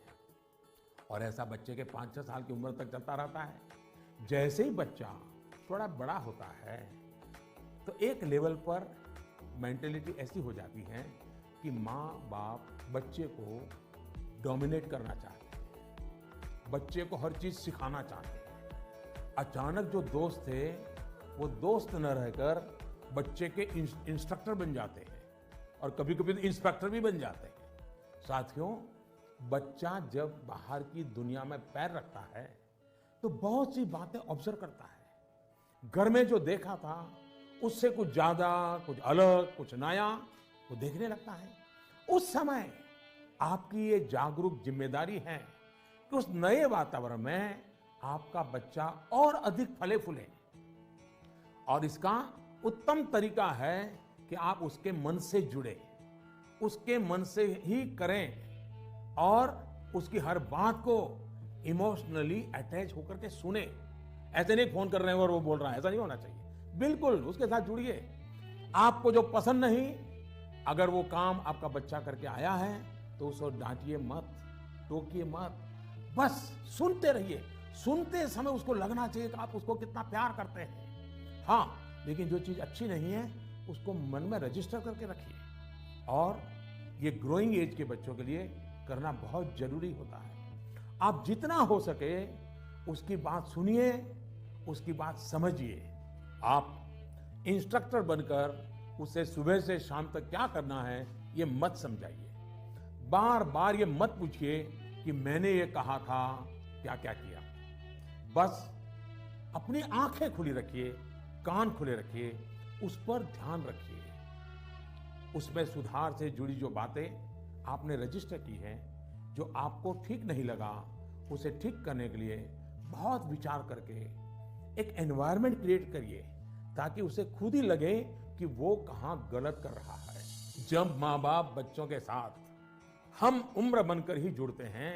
और ऐसा बच्चे के 5-6 साल की उम्र तक चलता रहता है। जैसे ही बच्चा थोड़ा बड़ा होता है तो एक लेवल पर मेंटेलिटी ऐसी हो जाती है कि माँ बाप बच्चे को डोमिनेट करना चाहते हैं, बच्चे को हर चीज सिखाना चाहते हैं। अचानक जो दोस्त थे वो दोस्त न रहकर बच्चे के इंस्ट्रक्टर बन जाते हैं और कभी कभी तो इंस्पेक्टर भी बन जाते हैं। साथियों, बच्चा जब बाहर की दुनिया में पैर रखता है तो बहुत सी बातें ऑब्जर्व करता है। घर में जो देखा था उससे कुछ ज्यादा, कुछ अलग, कुछ नया वो देखने लगता है। उस समय आपकी ये जागरूक जिम्मेदारी है कि उस नए वातावरण में आपका बच्चा और अधिक फले फूले। और इसका उत्तम तरीका है कि आप उसके मन से जुड़े, उसके मन से ही करें और उसकी हर बात को इमोशनली अटैच होकर के सुने। ऐसे नहीं फोन कर रहे हैं और वो बोल रहा है, ऐसा नहीं होना चाहिए। बिल्कुल उसके साथ जुड़िए। आपको जो पसंद नहीं, अगर वो काम आपका बच्चा करके आया है तो उसको डांटिए मत, टोकिए मत, बस सुनते रहिए। सुनते समय उसको लगना चाहिए कि आप उसको कितना प्यार करते हैं। हाँ, लेकिन जो चीज अच्छी नहीं है उसको मन में रजिस्टर करके रखिए। और ये ग्रोइंग एज के बच्चों के लिए करना बहुत जरूरी होता है। आप जितना हो सके उसकी बात सुनिए, उसकी बात समझिए। आप इंस्ट्रक्टर बनकर उसे सुबह से शाम तक क्या करना है ये मत समझाइए। बार बार ये मत पूछिए कि मैंने ये कहा था, क्या क्या किया। बस अपनी आंखें खुली रखिए, कान खुले रखिए, उस पर ध्यान रखिए। उसमें सुधार से जुड़ी जो बातें आपने रजिस्टर की हैं, जो आपको ठीक नहीं लगा, उसे ठीक करने के लिए बहुत विचार करके एक एनवायरनमेंट क्रिएट करिए, ताकि उसे खुद ही लगे कि वो कहाँ गलत कर रहा है। जब माँ बाप बच्चों के साथ हम उम्र बनकर ही जुड़ते हैं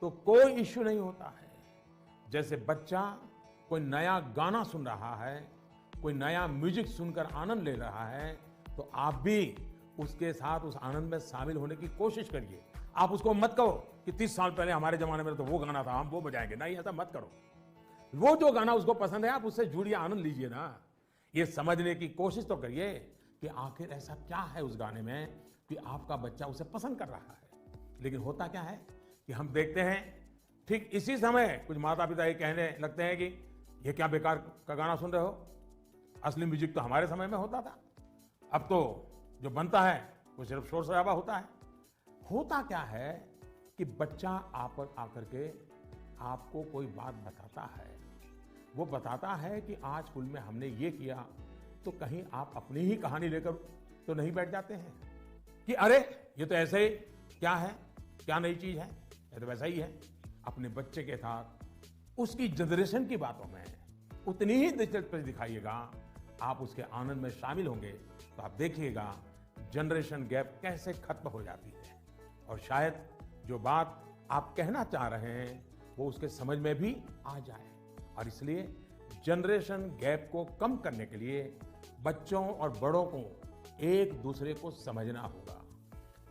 तो कोई इश्यू नहीं होता है। जैसे बच्चा कोई नया गाना सुन रहा है, कोई नया म्यूजिक सुनकर आनंद ले रहा है, तो आप भी उसके साथ उस आनंद में शामिल होने की कोशिश करिए। आप उसको मत कहो कि 30 साल पहले हमारे जमाने में तो वो गाना था, हम वो बजाएंगे। नहीं, ऐसा मत करो। वो जो गाना उसको पसंद है, आप उससे जुड़िए, आनंद लीजिए ना। ये समझने की कोशिश तो करिए कि आखिर ऐसा क्या है उस गाने में कि आपका बच्चा उसे पसंद कर रहा है। लेकिन होता क्या है कि हम देखते हैं ठीक इसी समय कुछ माता पिता ये कहने लगते हैं कि ये क्या बेकार का गाना सुन रहे हो, असली म्यूजिक तो हमारे समय में होता था। अब तो जो बनता है वो सिर्फ शोर शराबा होता है। होता क्या है कि बच्चा आप आकर के आपको कोई बात बताता है, वो बताता है कि आज स्कूल में हमने ये किया, तो कहीं आप अपनी ही कहानी लेकर तो नहीं बैठ जाते हैं कि अरे ये तो ऐसे ही, क्या है, क्या नई चीज है, ये तो वैसा ही है। अपने बच्चे के साथ उसकी जनरेशन की बातों में उतनी ही दिलचस्पी दिखाइएगा, आप उसके आनंद में शामिल होंगे तो आप देखिएगा जनरेशन गैप कैसे खत्म हो जाती है। और शायद जो बात आप कहना चाह रहे हैं वो उसके समझ में भी आ जाए। और इसलिए जनरेशन गैप को कम करने के लिए बच्चों और बड़ों को एक दूसरे को समझना होगा,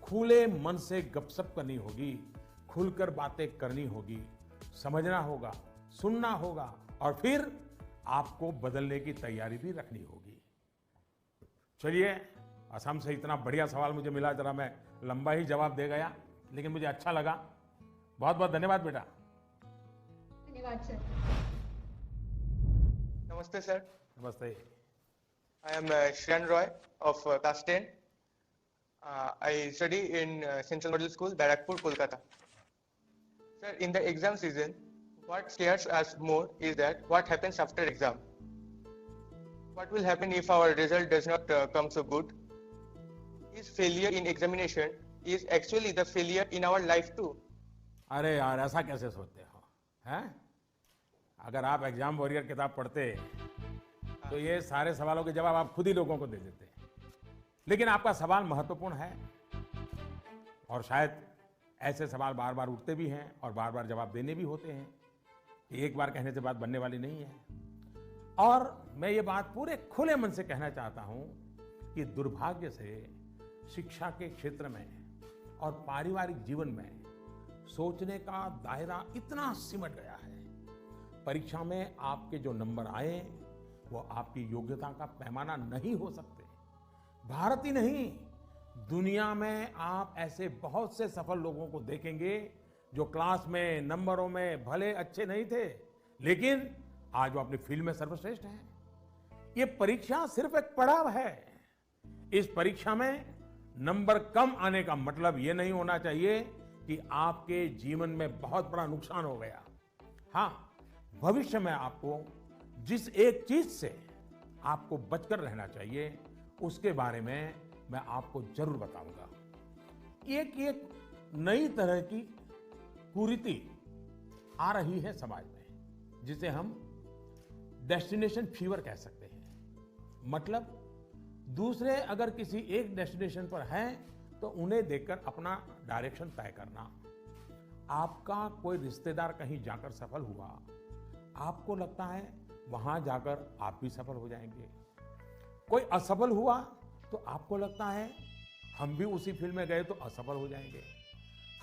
खुले मन से गपशप करनी होगी, खुलकर बातें करनी होगी, समझना होगा, सुनना होगा, और फिर आपको बदलने की तैयारी भी रखनी होगी। चलिए, असम से इतना बढ़िया सवाल मुझे मिला, जरा मैं लंबा ही जवाब दे गया, लेकिन मुझे अच्छा लगा। बहुत बहुत धन्यवाद बेटा। धन्यवाद सर। Namaste, sir. नमस्ते। I am Shreyan Roy of class 10. I study in Central Model School, Barakpur, Kolkata. Sir, in the exam season, what scares us more is that what happens after exam. What will happen if our result does not come so good? Is failure in examination is actually the failure in our life too? अरे यार, ऐसा कैसे सोचते हो, हैं? अगर आप exam warrior किताब पढ़ते तो ये सारे सवालों के जवाब आप खुद ही लोगों को दे देते। लेकिन आपका सवाल महत्वपूर्ण है और शायद ऐसे सवाल बार बार उठते भी हैं और बार बार जवाब देने भी होते हैं। एक बार कहने से बात बनने वाली नहीं है। और मैं ये बात पूरे खुले मन से कहना चाहता हूं कि दुर्भाग्य से शिक्षा के क्षेत्र में और पारिवारिक जीवन में सोचने का दायरा इतना सिमट गया है। परीक्षा में आपके जो नंबर आए वो आपकी योग्यता का पैमाना नहीं हो सकते। भारत ही नहीं, दुनिया में आप ऐसे बहुत से सफल लोगों को देखेंगे जो क्लास में नंबरों में भले अच्छे नहीं थे, लेकिन आज वो अपनी फील्ड में सर्वश्रेष्ठ हैं। ये परीक्षा सिर्फ एक पड़ाव है। इस परीक्षा में नंबर कम आने का मतलब ये नहीं होना चाहिए कि आपके जीवन में बहुत बड़ा नुकसान हो गया। हाँ, भविष्य में आपको जिस एक चीज से आपको बचकर रहना चाहिए उसके बारे में मैं आपको जरूर बताऊंगा। एक नई तरह की कुरीति आ रही है समाज में, जिसे हम डेस्टिनेशन फीवर कह सकते हैं। मतलब दूसरे अगर किसी एक डेस्टिनेशन पर हैं तो उन्हें देखकर अपना डायरेक्शन तय करना। आपका कोई रिश्तेदार कहीं जाकर सफल हुआ, आपको लगता है वहां जाकर आप भी सफल हो जाएंगे। कोई असफल हुआ तो आपको लगता है हम भी उसी फील्ड में गए तो असफल हो जाएंगे।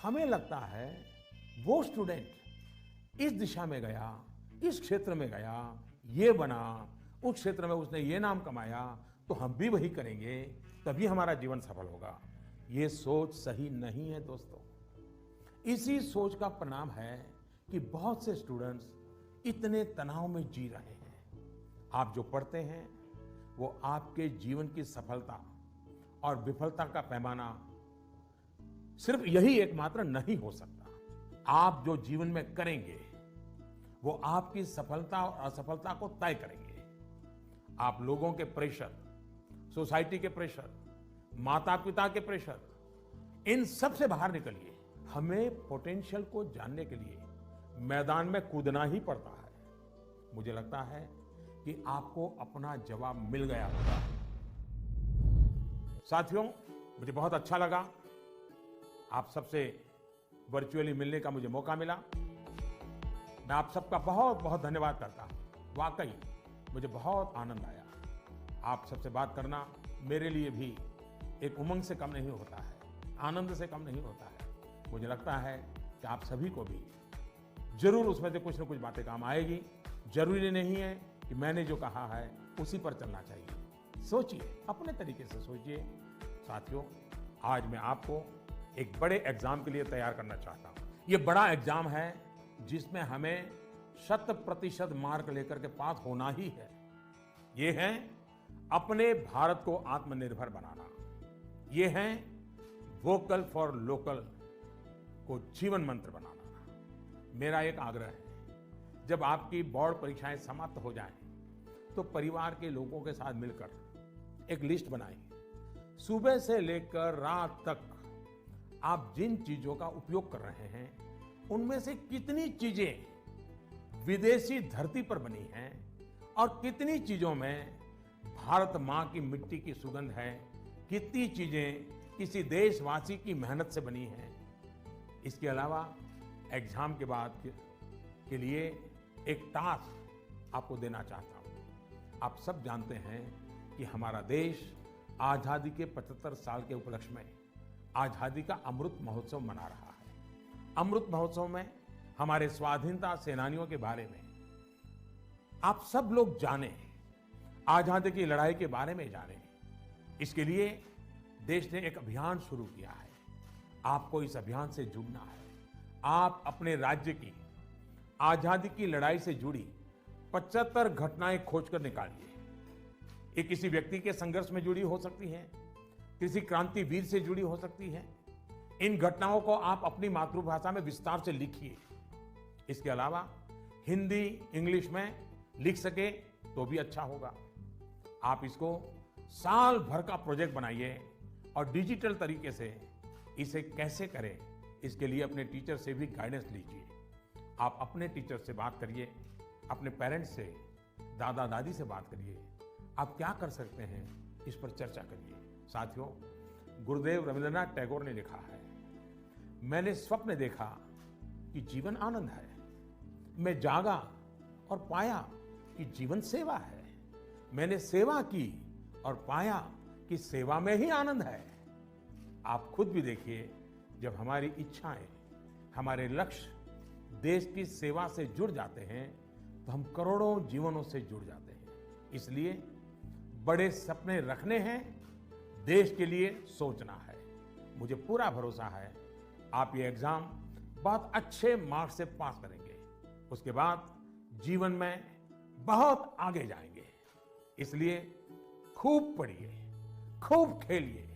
हमें लगता है वो स्टूडेंट इस दिशा में गया, इस क्षेत्र में गया, ये बना, उस क्षेत्र में उसने ये नाम कमाया, तो हम भी वही करेंगे, तभी हमारा जीवन सफल होगा। ये सोच सही नहीं है दोस्तों। इसी सोच का परिणाम है कि बहुत से स्टूडेंट्स इतने तनाव में जी रहे हैं। आप जो पढ़ते हैं वो आपके जीवन की सफलता और विफलता का पैमाना सिर्फ यही एकमात्र नहीं हो सकता। आप जो जीवन में करेंगे वो आपकी सफलता और असफलता को तय करेंगे। आप लोगों के प्रेशर, सोसाइटी के प्रेशर, माता पिता के प्रेशर, इन सब से बाहर निकलिए। हमें पोटेंशियल को जानने के लिए मैदान में कूदना ही पड़ता है। मुझे लगता है कि आपको अपना जवाब मिल गया होगा। साथियों, मुझे बहुत अच्छा लगा आप सबसे वर्चुअली मिलने का मुझे मौका मिला। मैं आप सबका बहुत बहुत धन्यवाद करता हूं। वाकई मुझे बहुत आनंद आया। आप सबसे बात करना मेरे लिए भी एक उमंग से कम नहीं होता है, आनंद से कम नहीं होता है। मुझे लगता है कि आप सभी को भी जरूर उसमें से कुछ न कुछ बातें काम आएगी। जरूरी नहीं है कि मैंने जो कहा है उसी पर चलना चाहिए। सोचिए, अपने तरीके से सोचिए। साथियों, आज मैं आपको एक बड़े एग्जाम के लिए तैयार करना चाहता हूं। ये बड़ा एग्जाम है जिसमें हमें 100% मार्क लेकर के पास होना ही है। ये है अपने भारत को आत्मनिर्भर बनाना। ये है वोकल फॉर लोकल को जीवन मंत्र बनाना। मेरा एक आग्रह है, जब आपकी बोर्ड परीक्षाएं समाप्त हो जाएं, तो परिवार के लोगों के साथ मिलकर एक लिस्ट बनाएं। सुबह से लेकर रात तक आप जिन चीजों का उपयोग कर रहे हैं, उनमें से कितनी चीजें विदेशी धरती पर बनी हैं और कितनी चीजों में भारत मां की मिट्टी की सुगंध है, कितनी चीजें किसी देशवासी की मेहनत से बनी हैं। इसके अलावा एग्जाम के बाद के लिए एक टास्क आपको देना चाहता हूं। आप सब जानते हैं कि हमारा देश आजादी के 75 साल के उपलक्ष्य में आजादी का अमृत महोत्सव मना रहा है। अमृत महोत्सव में हमारे स्वाधीनता सेनानियों के बारे में आप सब लोग जाने, आजादी की लड़ाई के बारे में जाने। इसके लिए देश ने एक अभियान शुरू किया है। आपको इस अभियान से जुड़ना है। आप अपने राज्य की आजादी की लड़ाई से जुड़ी 75 घटनाएं खोजकर निकालिए। ये किसी व्यक्ति के संघर्ष में जुड़ी हो सकती है, किसी क्रांतिवीर से जुड़ी हो सकती है। इन घटनाओं को आप अपनी मातृभाषा में विस्तार से लिखिए। इसके अलावा हिंदी, इंग्लिश में लिख सके तो भी अच्छा होगा। आप इसको साल भर का प्रोजेक्ट बनाइए और डिजिटल तरीके से इसे कैसे करें, इसके लिए अपने टीचर से भी गाइडेंस लीजिए। आप अपने टीचर से बात करिए, अपने पेरेंट्स से, दादा दादी से बात करिए। आप क्या कर सकते हैं, इस पर चर्चा करिए। साथियों, गुरुदेव रविंद्रनाथ टैगोर ने लिखा है, मैंने स्वप्न देखा कि जीवन आनंद है। मैं जागा और पाया कि जीवन सेवा है। मैंने सेवा की और पाया कि सेवा में ही आनंद है। आप खुद भी देखिए, जब हमारी इच्छाएं, हमारे लक्ष्य देश की सेवा से जुड़ जाते हैं, तो हम करोड़ों जीवनों से जुड़ जाते हैं। इसलिए बड़े सपने रखने हैं, देश के लिए सोचना है। मुझे पूरा भरोसा है आप ये एग्जाम बहुत अच्छे मार्क्स से पास करेंगे। उसके बाद जीवन में बहुत आगे जाएंगे। इसलिए खूब पढ़िए, खूब खेलिए,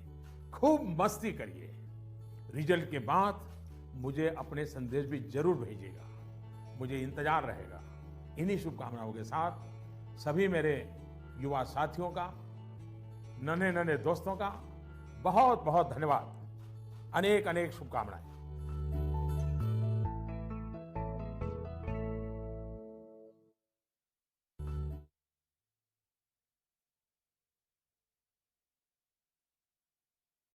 खूब मस्ती करिए। रिजल्ट के बाद मुझे अपने संदेश भी जरूर भेजिएगा, मुझे इंतजार रहेगा। इन्हीं शुभकामनाओं के साथ सभी मेरे युवा साथियों का, नन्हे नन्हे दोस्तों का बहुत बहुत धन्यवाद। अनेक अनेक शुभकामनाएं।